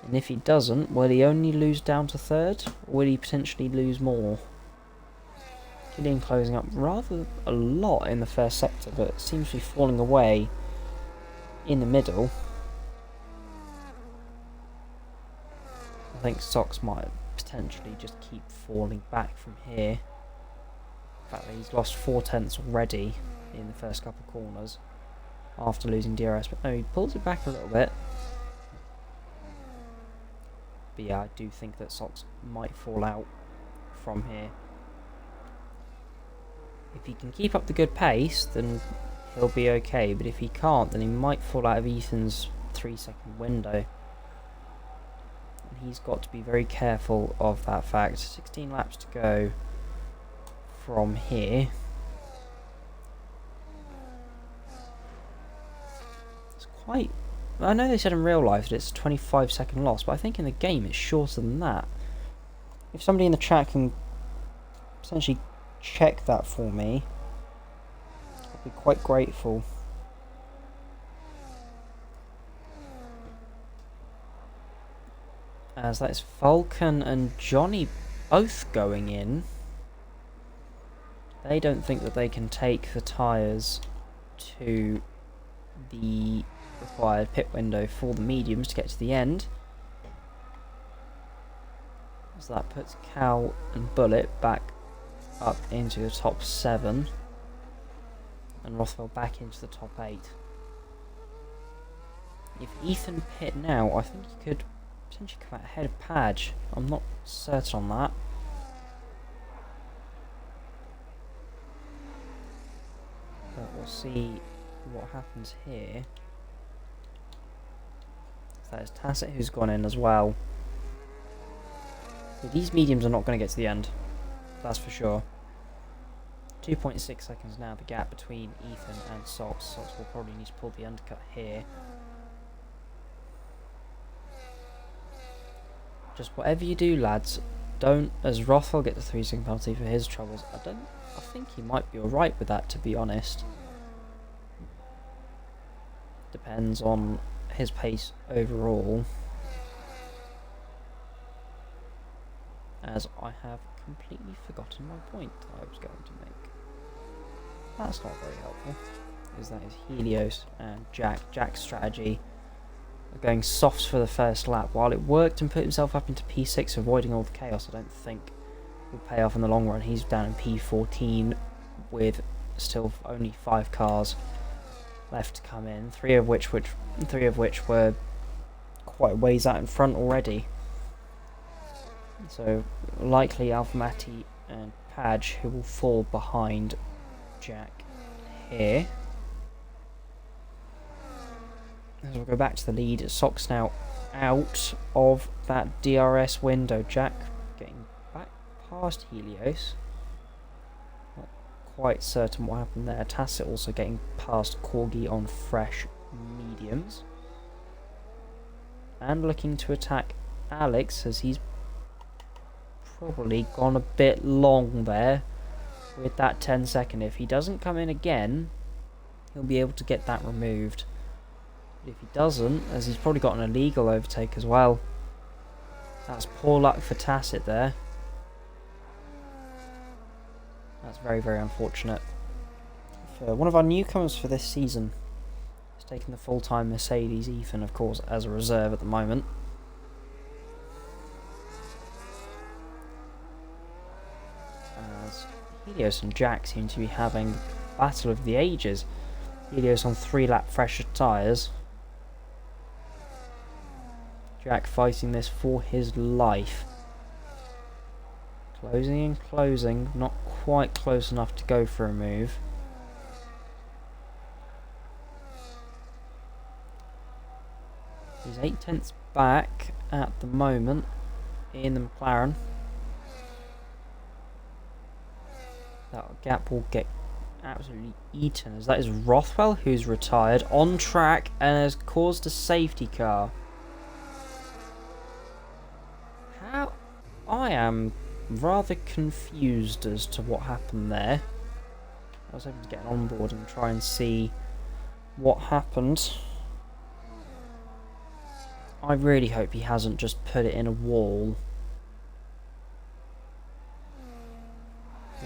And if he doesn't, will he only lose down to 3rd? Or will he potentially lose more? Killian closing up rather a lot in the first sector, but seems to be falling away in the middle. I think Sox might potentially just keep falling back from here. The fact that he's lost 4 tenths already in the first couple of corners after losing DRS, but no, he pulls it back a little bit. But yeah, I do think that Sox might fall out from here. If he can keep up the good pace, then he'll be okay, but if he can't, then he might fall out of Ethan's 3-second window. And he's got to be very careful of that fact. 16 laps to go from here. It's quite... I know they said in real life that it's a 25-second loss, but I think in the game it's shorter than that. If somebody in the chat can essentially check that for me, I'd be quite grateful. As that is Vulcan and Johnny both going in. They don't think that they can take the tyres to the required pit window for the mediums to get to the end. So that puts Cal and Bullet back up into the top 7. And Rothwell back into the top 8. If Ethan pit now, I think he could potentially come out ahead of Padge. I'm not certain on that. But we'll see what happens here. So that is Tacit who's gone in as well. So these mediums are not going to get to the end. That's for sure. 2.6 seconds now, the gap between Ethan and Sox. Sox will probably need to pull the undercut here. Just whatever you do, lads, don't, as Rothwell get the 3-second penalty for his troubles. I think he might be alright with that, to be honest. Depends on his pace overall. As I have completely forgotten my point I was going to make. That's not very helpful, because that is Helios and Jack. Jack's strategy of going softs for the first lap. While it worked and put himself up into P6, avoiding all the chaos, I don't think will pay off in the long run. He's down in P14 with still only 5 cars left to come in, three of which were quite ways out in front already. So likely Alphamati and Padge who will fall behind Jack here. As we'll go back to the lead, Sox now out of that DRS window. Jack getting back past Helios. Not quite certain what happened there. Tacit also getting past Corgi on fresh mediums. And looking to attack Alex, as he's probably gone a bit long there with that 10-second. If he doesn't come in again, he'll be able to get that removed. But if he doesn't, as he's probably got an illegal overtake as well. That's poor luck for Tacit there. That's very, very unfortunate. For one of our newcomers for this season, he's taking the full-time Mercedes, Ethan, of course, as a reserve at the moment. As Helios and Jack seem to be having the battle of the ages. Helios on 3-lap fresher tyres. Jack fighting this for his life. Closing and closing, not quite close enough to go for a move. He's 8 tenths back at the moment in the McLaren. That gap will get absolutely eaten, as that is Rothwell who's retired on track and has caused a safety car. How? I am rather confused as to what happened there. I was hoping to get on board and try and see what happened. I really hope he hasn't just put it in a wall.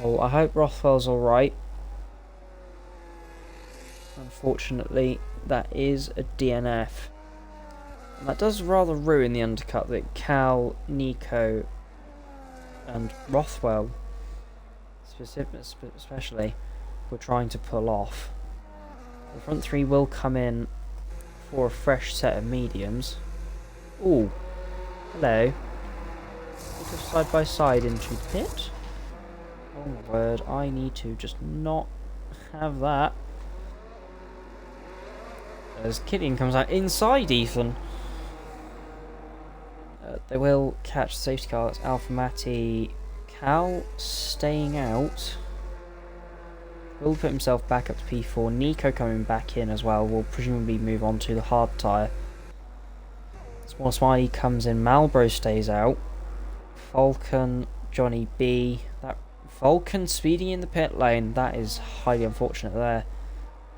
Well, I hope Rothwell's alright. Unfortunately, that is a DNF. And that does rather ruin the undercut that Cal, Nico, and Rothwell, especially, were trying to pull off. The front three will come in for a fresh set of mediums. Ooh, hello. Bit of side by side into the pit. Oh my word, I need to just not have that. As Killian comes out inside Ethan. They will catch the safety car. That's Alpha Matti. Cal staying out. Will put himself back up to P4. Nico coming back in as well. Will presumably move on to the hard tyre. Small Smiley comes in. Malbro stays out. Falcon, Johnny B. That Falcon speeding in the pit lane. That is highly unfortunate there.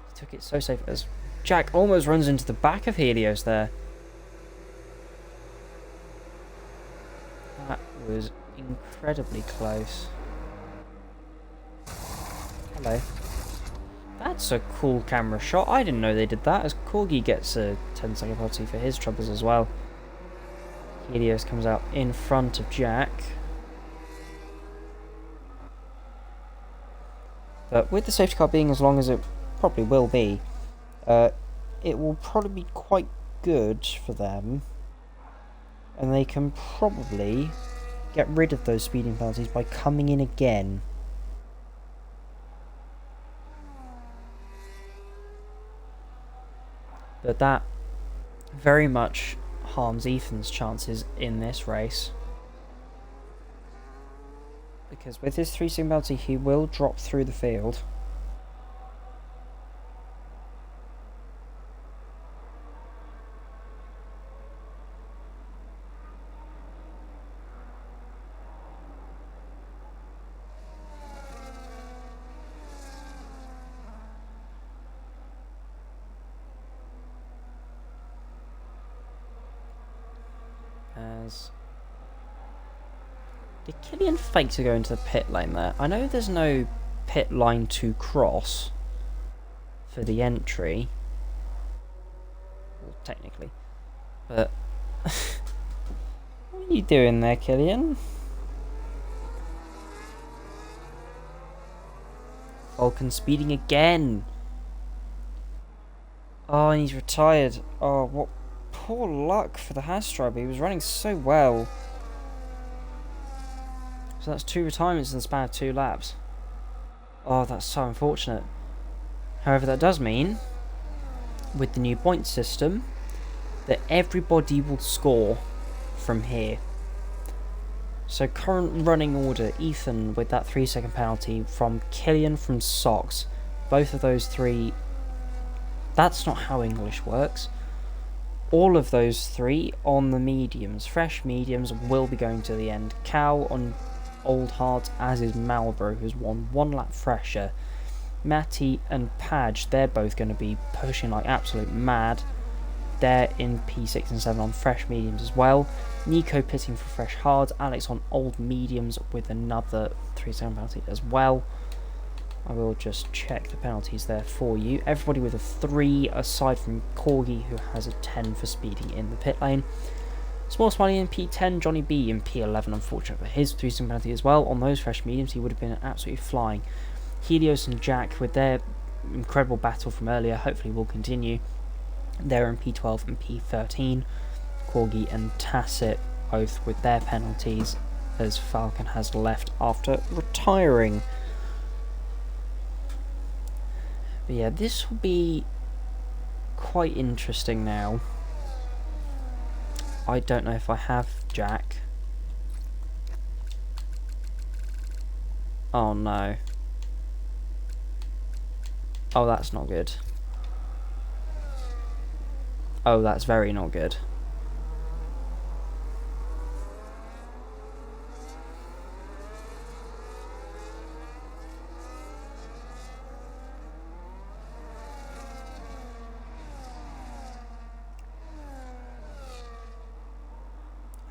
He took it so safe as Jack almost runs into the back of Helios there. That was incredibly close. Hello. That's a cool camera shot. I didn't know they did that, as Corgi gets a 10-second penalty for his troubles as well. Helios comes out in front of Jack. But with the safety car being as long as it probably will be, it will probably be quite good for them. And they can probably get rid of those speeding penalties by coming in again. But that very much harms Ethan's chances in this race. Because with his 3-second penalty, he will drop through the field. Did Killian fake to go into the pit lane there? I know there's no pit line to cross for the entry. Well, technically. But what are you doing there, Killian? Falcon speeding again. Oh, and he's retired. Oh, what poor luck for the Hastribe. He was running so well. So that's 2 retirements in the span of 2 laps. Oh, that's so unfortunate. However, that does mean, with the new point system, that everybody will score from here. So current running order, Ethan with that 3-second penalty, from Killian, from Sox. Both of those 3, that's not how English works. All of those 3 on the mediums, fresh mediums, will be going to the end. Cal on old hards, as is Malbro, who's won 1 lap fresher. Matty and Padge, they're both going to be pushing like absolute mad. They're in P6 and 7 on fresh mediums as well. Nico pitting for fresh hards. Alex on old mediums with another 3-second penalty as well. I will just check the penalties there for you. Everybody with a 3, aside from Corgi, who has a 10 for speeding in the pit lane. Small Smiley in P10, Johnny B in P11, unfortunate for his 3-second penalty as well. On those fresh mediums, he would have been absolutely flying. Helios and Jack, with their incredible battle from earlier, hopefully will continue. They're in P12 and P13. Corgi and Tacit, both with their penalties, as Falcon has left after retiring. But yeah, this will be quite interesting now. I don't know if I have Jack. Oh no. Oh, that's not good. Oh, that's very not good.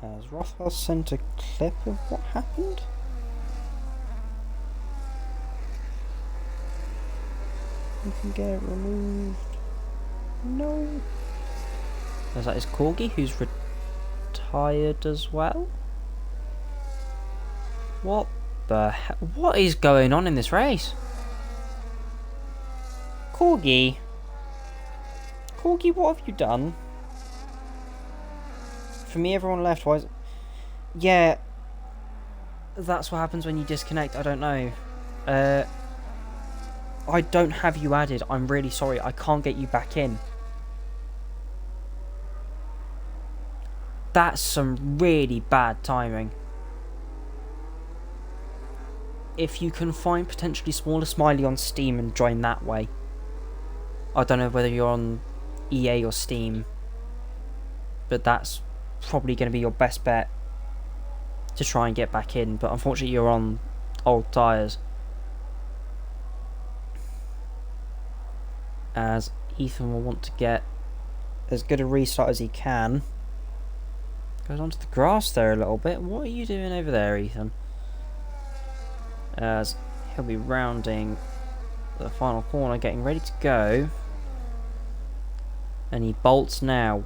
Has Rothwell sent a clip of what happened? You can get it removed. No. Is that his corgi who's retired as well? What the hell? What is going on in this race? Corgi? Corgi, what have you done? For me, everyone left. Why is it? Yeah. That's what happens when you disconnect. I don't know. I don't have you added. I'm really sorry. I can't get you back in. That's some really bad timing. If you can find potentially smaller Smiley on Steam and join that way. I don't know whether you're on EA or Steam, but that's probably going to be your best bet to try and get back in. But unfortunately you're on old tyres. As Ethan will want to get as good a restart as he can. Goes onto the grass there a little bit. What are you doing over there, Ethan? As he'll be rounding the final corner, getting ready to go. And he bolts now.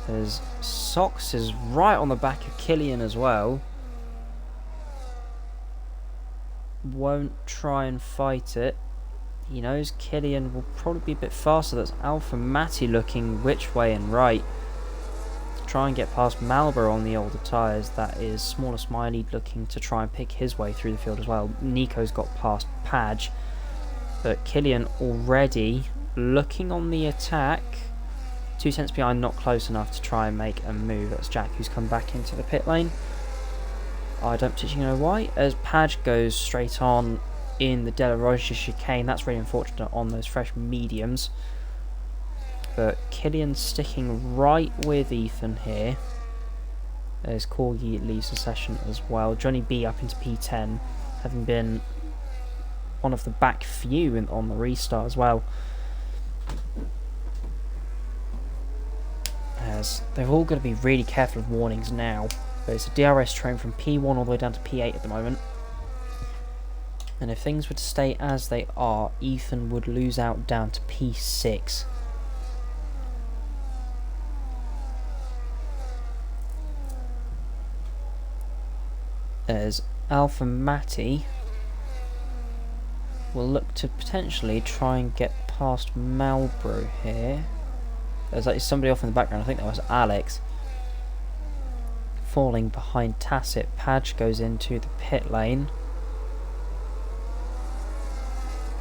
As Sox is right on the back of Killian as well. Won't try and fight it. He knows Killian will probably be a bit faster. That's Alpha Matty looking which way and right. Try and get past Marlboro on the older tyres. That is Smaller Smiley looking to try and pick his way through the field as well. Nico's got past Padge, but Killian already looking on the attack. 2 cents behind, not close enough to try and make a move. That's Jack who's come back into the pit lane. I don't particularly know why, as Padge goes straight on in the De La Rocha chicane. That's really unfortunate on those fresh mediums. But Killian sticking right with Ethan here. As Corgi leaves the session as well. Johnny B up into P10, having been one of the back few on the restart as well. As they've all got to be really careful of warnings now. But it's a DRS train from P1 all the way down to P8 at the moment. And if things were to stay as they are, Ethan would lose out down to P6. As Alpha Matty will look to potentially try and get past Marlboro here. There's like somebody off in the background. I think that was Alex. Falling behind Tacit. Padge goes into the pit lane.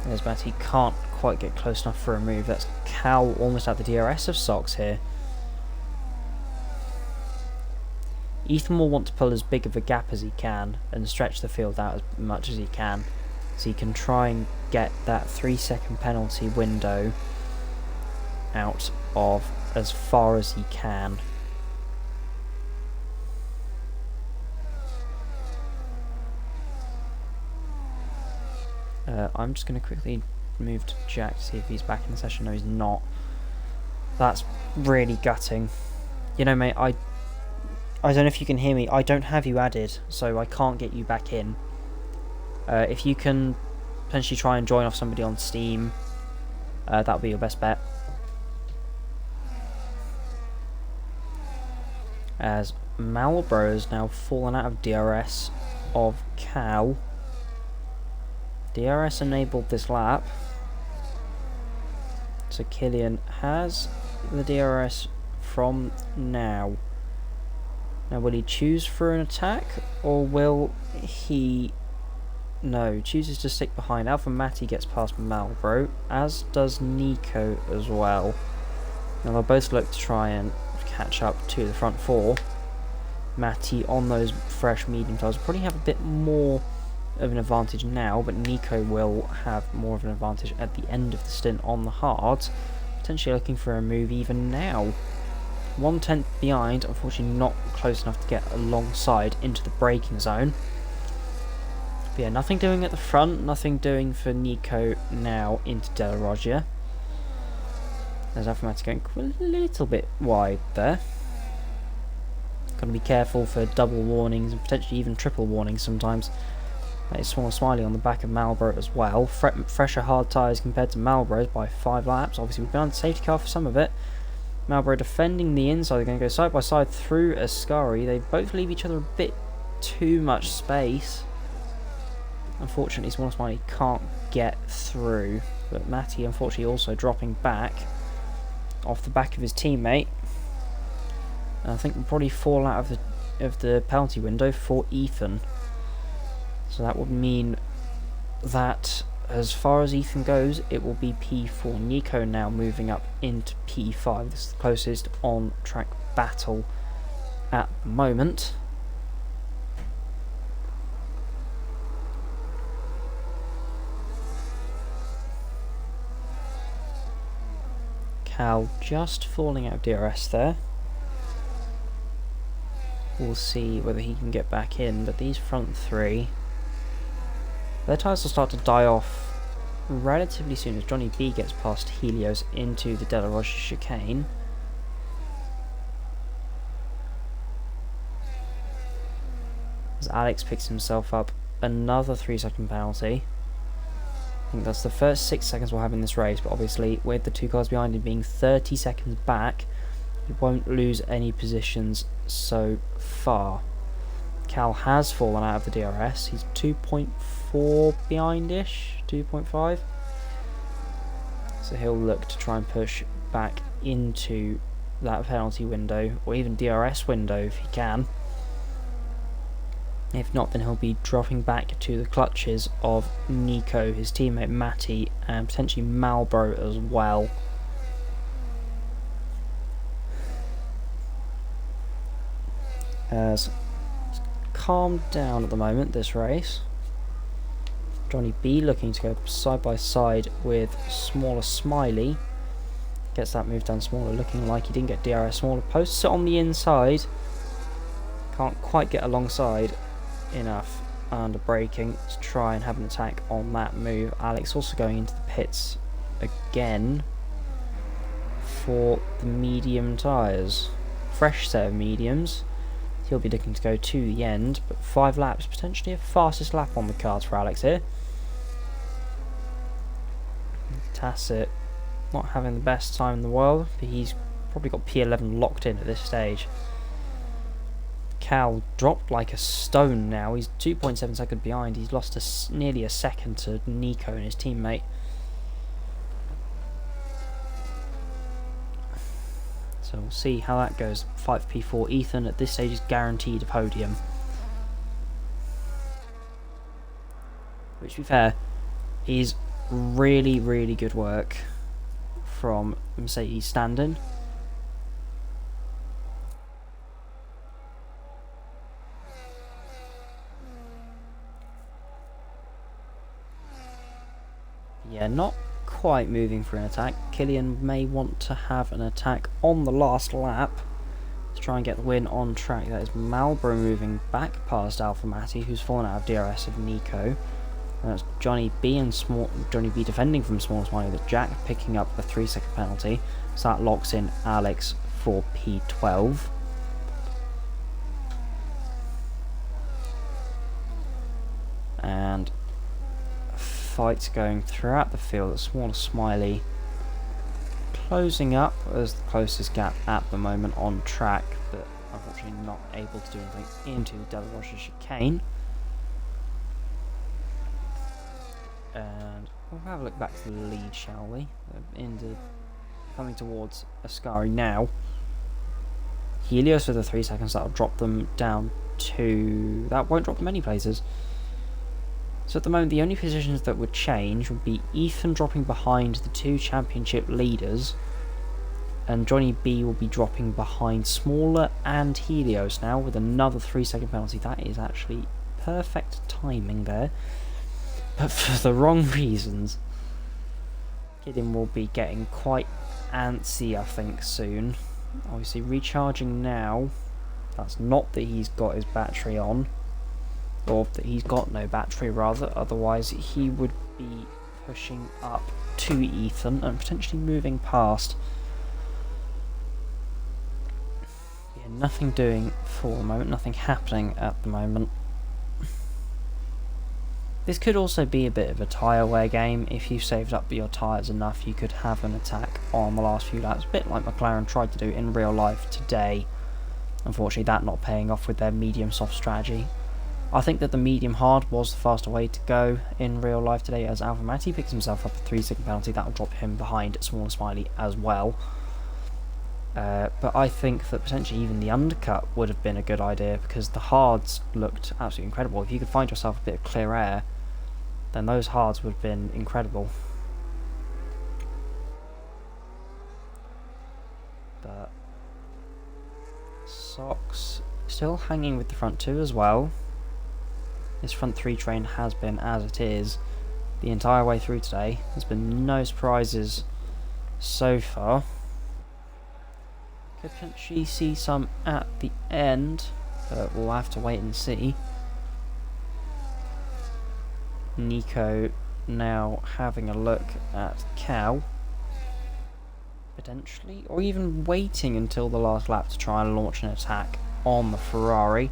There's Matty, can't quite get close enough for a move. That's Cal almost at the DRS of Sox here. Ethan will want to pull as big of a gap as he can and stretch the field out as much as he can, so he can try and get that 3-second penalty window out of as far as he can. I'm just going to quickly move to Jack to see if he's back in the session. No, he's not. That's really gutting. You know, mate, I don't know if you can hear me. I don't have you added, so I can't get you back in. If you can potentially try and join off somebody on Steam, that would be your best bet. As Marlboro has now fallen out of DRS of Cal. DRS enabled this lap. So Killian has the DRS from now. Now will he choose for an attack, or will he... No, chooses to stick behind. Alpha Matty gets past Marlboro, as does Nico as well. Now they'll both look to try and catch up to the front four. Matty on those fresh medium tyres will probably have a bit more of an advantage now, but Nico will have more of an advantage at the end of the stint on the hards, potentially looking for a move even now. 1/10 behind, unfortunately not close enough to get alongside into the braking zone. But yeah, nothing doing at the front, nothing doing for Nico now into De La Rocha. There's Alphamati going a little bit wide there. Got to be careful for double warnings and potentially even triple warnings sometimes. That is Small Smiley on the back of Marlboro as well. Fresher hard tyres compared to Marlboro's by 5 laps. Obviously we've been on the safety car for some of it. Marlboro defending the inside. They're going to go side by side through Ascari. They both leave each other a bit too much space. Unfortunately, Small Smiley can't get through. But Matty, unfortunately, also dropping back off the back of his teammate. And I think we'll probably fall out of the penalty window for Ethan. So that would mean that as far as Ethan goes, it will be P4. Nico now moving up into P5. This is the closest on-track battle at the moment. Cal just falling out of DRS there. We'll see whether he can get back in, but these front three, their tyres will start to die off relatively soon as Johnny B gets past Helios into the De La Roche chicane. As Alex picks himself up another 3-second penalty. I think that's the first 6 seconds we'll have in this race, but obviously with the two cars behind him being 30 seconds back, he won't lose any positions so far. Cal has fallen out of the DRS. He's 2.4 behind-ish, 2.5. So he'll look to try and push back into that penalty window, or even DRS window if he can. If not, then he'll be dropping back to the clutches of Nico, his teammate Matty, and potentially Marlboro as well. As it's calmed down at the moment, this race. Johnny B looking to go side by side with Smaller Smiley. Gets that move done. Smaller looking like he didn't get DRS. Smaller posts it on the inside. Can't quite get alongside enough under braking to try and have an attack on that move. Alex also going into the pits again for the medium tyres. Fresh set of mediums. He'll be looking to go to the end, but 5 laps, potentially a fastest lap on the cards for Alex here. Tassett not having the best time in the world, but he's probably got P11 locked in at this stage. Cal dropped like a stone now. He's 2.7 seconds behind. He's lost nearly a second to Nico and his teammate. So we'll see how that goes. 5P4 Ethan at this stage is guaranteed a podium. Which, to be fair, is really, really good work from Mercedes standing. Yeah, not quite moving for an attack. Killian may want to have an attack on the last lap to try and get the win on track. That is Marlboro moving back past Alpha Matty, who's fallen out of DRS of Nico. And that's Johnny B and Johnny B defending from Small Smiley with Jack picking up a 3-second penalty. So that locks in Alex for P12. And fights going throughout the field. A Smaller Smiley closing up as the closest gap at the moment on track, but unfortunately not able to do anything into De La Roche chicane. And we'll have a look back to the lead, shall we? Coming towards Ascari now. Helios for the 3 seconds, that'll drop them down to... that won't drop them any places. So at the moment, the only positions that would change would be Ethan dropping behind the 2 championship leaders, and Johnny B will be dropping behind Smaller and Helios now with another 3-second penalty. That is actually perfect timing there, but for the wrong reasons. Gideon will be getting quite antsy, I think, soon. Obviously recharging now. That's not that he's got his battery on. Or that he's got no battery, rather, otherwise he would be pushing up to Ethan and potentially moving past. Yeah, nothing doing for the moment, nothing happening at the moment. This could also be a bit of a tyre wear game. If you saved up your tyres enough, you could have an attack on the last few laps, a bit like McLaren tried to do in real life today. Unfortunately, that not paying off with their medium-soft strategy. I think that the medium-hard was the faster way to go in real life today, as Alfa Matti picks himself up a 3-second penalty. That will drop him behind Small Smiley as well. But I think that potentially even the undercut would have been a good idea, because the hards looked absolutely incredible. If you could find yourself a bit of clear air, then those hards would have been incredible. But Sox still hanging with the front two as well. This front three train has been as it is the entire way through today. There's been no surprises so far. Could potentially see some at the end, but we'll have to wait and see. Nico now having a look at Cal, potentially, or even waiting until the last lap to try and launch an attack on the Ferrari.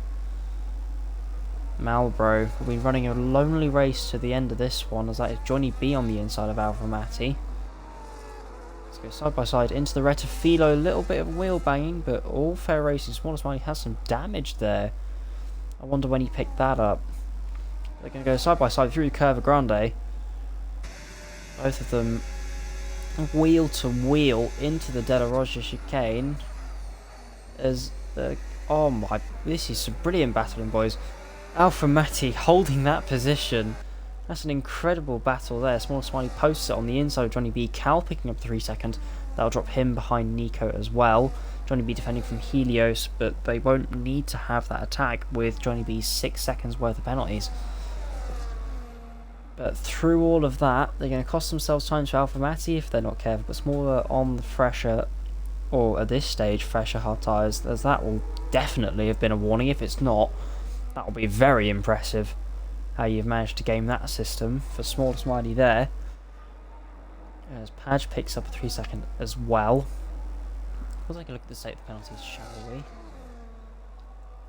Marlboro will be running a lonely race to the end of this one, as that is Johnny B on the inside of Alfa Matti. Let's go side by side into the Rettifilo. A little bit of wheel banging, but all fair racing. Small Smiley has some damage there. I wonder when he picked that up. They're going to go side by side through Curva Grande. Both of them wheel to wheel into the Della Roggia chicane. As oh my, this is some brilliant battling, boys. Alfa Matti holding that position. That's an incredible battle there. Small Smiley posts it on the inside of Johnny B. Cal picking up the 3-second. That'll drop him behind Nico as well. Johnny B defending from Helios, but they won't need to have that attack with Johnny B's 6 seconds worth of penalties. But through all of that, they're going to cost themselves time to Alfa Matti if they're not careful. But smaller on the fresher, or at this stage, fresher hard tyres, as that will definitely have been a warning. If it's not, that will be very impressive how you've managed to game that system for Small Smiley there. As Padge picks up a 3-second as well. We'll take a look at the state of the penalties, shall we?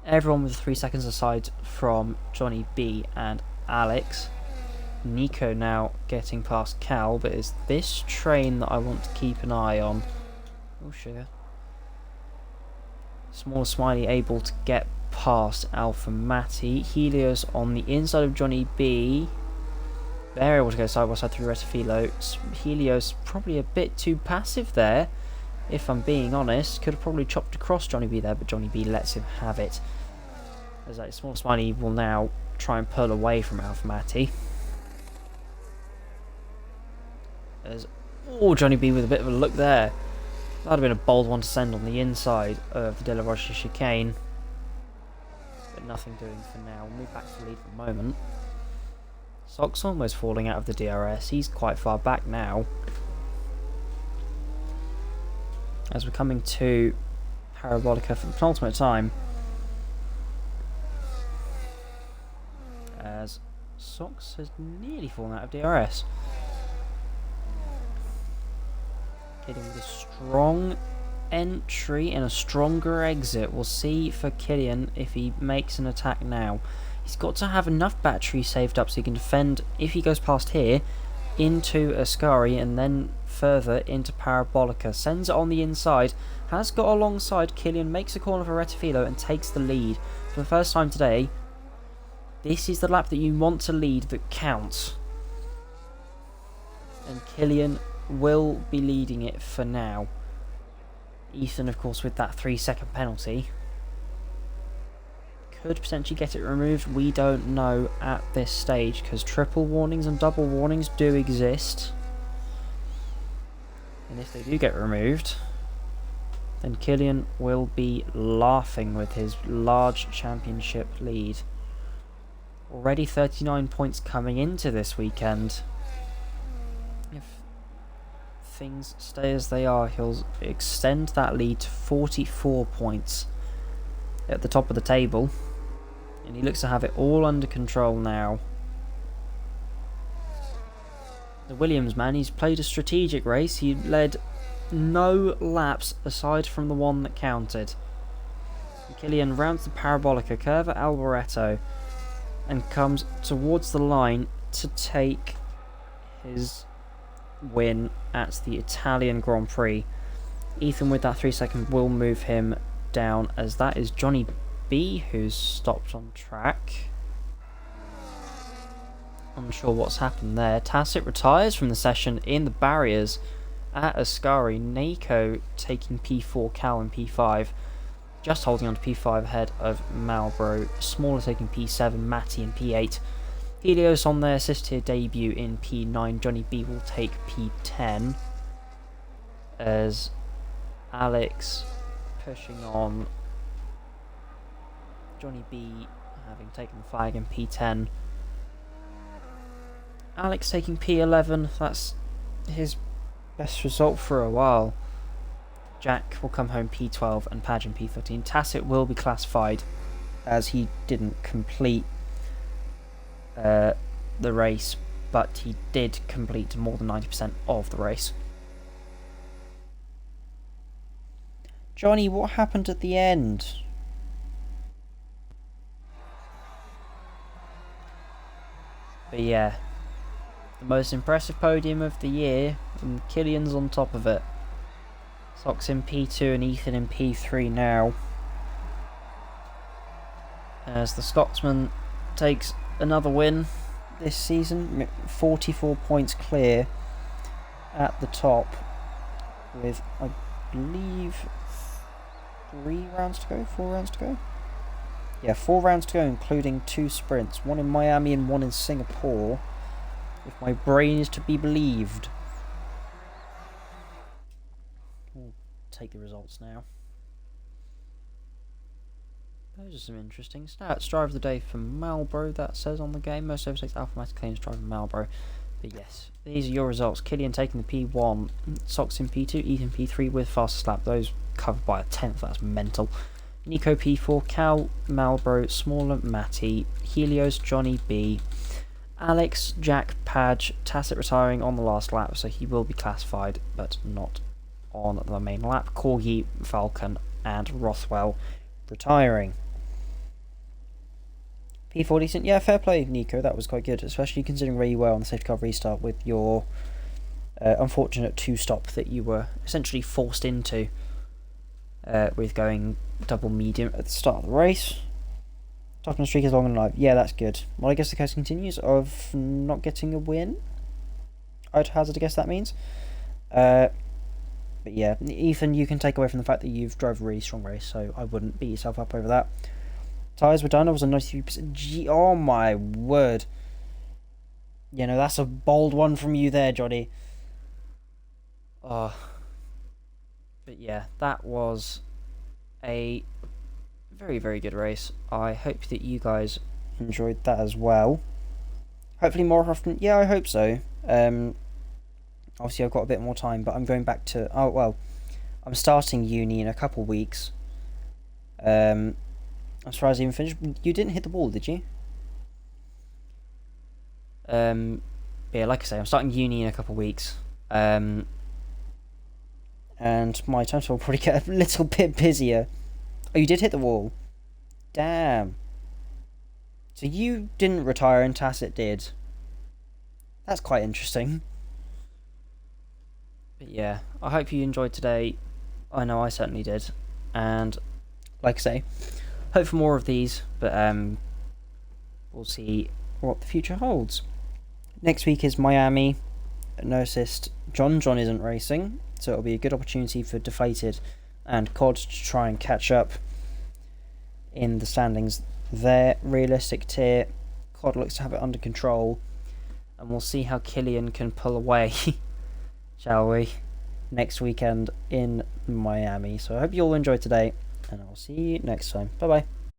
Everyone with 3 seconds aside from Johnny B and Alex. Nico now getting past Cal, but it's this train that I want to keep an eye on. Oh, sugar. Small Smiley able to get past Alfa Matti. Helios on the inside of Johnny B. They're able to go side by side through Rettifilo. Helios probably a bit too passive there, if I'm being honest. Could have probably chopped across Johnny B there, but Johnny B lets him have it. As that Small Smiley will now try and pull away from Alfa Matti. Oh, Johnny B with a bit of a look there. That would have been a bold one to send on the inside of the Della Roggia chicane. But nothing doing for now. We'll move back to the lead for a moment. Sock's almost falling out of the DRS. He's quite far back now. As we're coming to Parabolica for the penultimate time. As Socks has nearly fallen out of DRS. Killian with a strong entry and a stronger exit. We'll see for Killian if he makes an attack now. He's got to have enough battery saved up so he can defend, if he goes past here, into Ascari and then further into Parabolica. Sends it on the inside, has got alongside Killian, makes a corner for Rettifilo and takes the lead. For the first time today, this is the lap that you want to lead that counts. And Killian will be leading it for now. Ethan, of course, with that 3-second penalty, could potentially get it removed. We don't know at this stage, because triple warnings and double warnings do exist. And if they do get removed, then Killian will be laughing with his large championship lead. Already 39 points coming into this weekend. If things stay as they are, he'll extend that lead to 44 points at the top of the table, and he looks to have it all under control now. The Williams man, he's played a strategic race. He led no laps aside from the one that counted. And Killian rounds the Parabolica curve at Alboreto and comes towards the line to take his win at the Italian Grand Prix. Ethan, with that 3 second, will move him down, as that is Johnny B who's stopped on track. Unsure what's happened there. Tacit retires from the session in the barriers at Ascari. Nako taking P4, Cal in P5. Just holding on to P5 ahead of Malbro. Smaller taking P7, Matty in P8. Helios on their assisted debut in P9. Johnny B will take P10. As Alex pushing on. Johnny B having taken the flag in P10. Alex taking P11, that's his best result for a while. Jack will come home P12 and Padge in P13. Tacit will be classified as he didn't complete the race, but he did complete more than 90% of the race. Johnny, what happened at the end? But yeah, the most impressive podium of the year, and Killian's on top of it. Sox in P2 and Ethan in P3 now. As the Scotsman takes another win this season, 44 points clear at the top, with, I believe, 4 rounds to go? Yeah, 4 rounds to go, including 2 sprints, one in Miami and one in Singapore, if my brain is to be believed. We'll take the results now. Those are some interesting stats. Driver of the day for Malbro, that says on the game. Most overtakes Alpha claims driver Malbro. But yes, these are your results. Killian taking the P1, Sox in P2, Ethan P3 with fastest lap. Those covered by a 10th, that's mental. Nico P4, Cal, Malbro, Smaller, Matty, Helios, Johnny B, Alex, Jack, Padge, Tacit retiring on the last lap, so he will be classified, but not on the main lap. Corgi, Falcon, and Rothwell retiring. P4 decent, yeah, fair play, Nico, that was quite good, especially considering where you were on the safety car restart with your unfortunate 2-stop that you were essentially forced into with going double medium at the start of the race. Topping the streak is long and alive. Yeah, that's good. Well, I guess the case continues of not getting a win. I'd hazard to guess that means. But yeah, Ethan, you can take away from the fact that you've drove a really strong race, so I wouldn't beat yourself up over that. Tyres were done. I was a 93% G. Oh my word. You know, that's a bold one from you there, Johnny. But yeah, that was a very, very good race. I hope that you guys enjoyed that as well. Hopefully more often. Yeah, I hope so. Obviously, I've got a bit more time, but I'm going back to... Oh, well, I'm starting uni in a couple weeks. I'm surprised I even finished. You didn't hit the wall, did you? Yeah, like I say, I'm starting uni in a couple weeks. And my timetable will probably get a little bit busier. Oh, you did hit the wall? Damn. So you didn't retire and Tacit did. That's quite interesting. But yeah, I hope you enjoyed today. I know I certainly did. And like I say, hope for more of these, but we'll see what the future holds. Next week is Miami. No assist. John isn't racing, so it'll be a good opportunity for Deflated and COD to try and catch up in the standings there. Realistic tier, COD looks to have it under control, and we'll see how Killian can pull away, shall we, next weekend in Miami. So I hope you all enjoyed today, and I'll see you next time. Bye bye.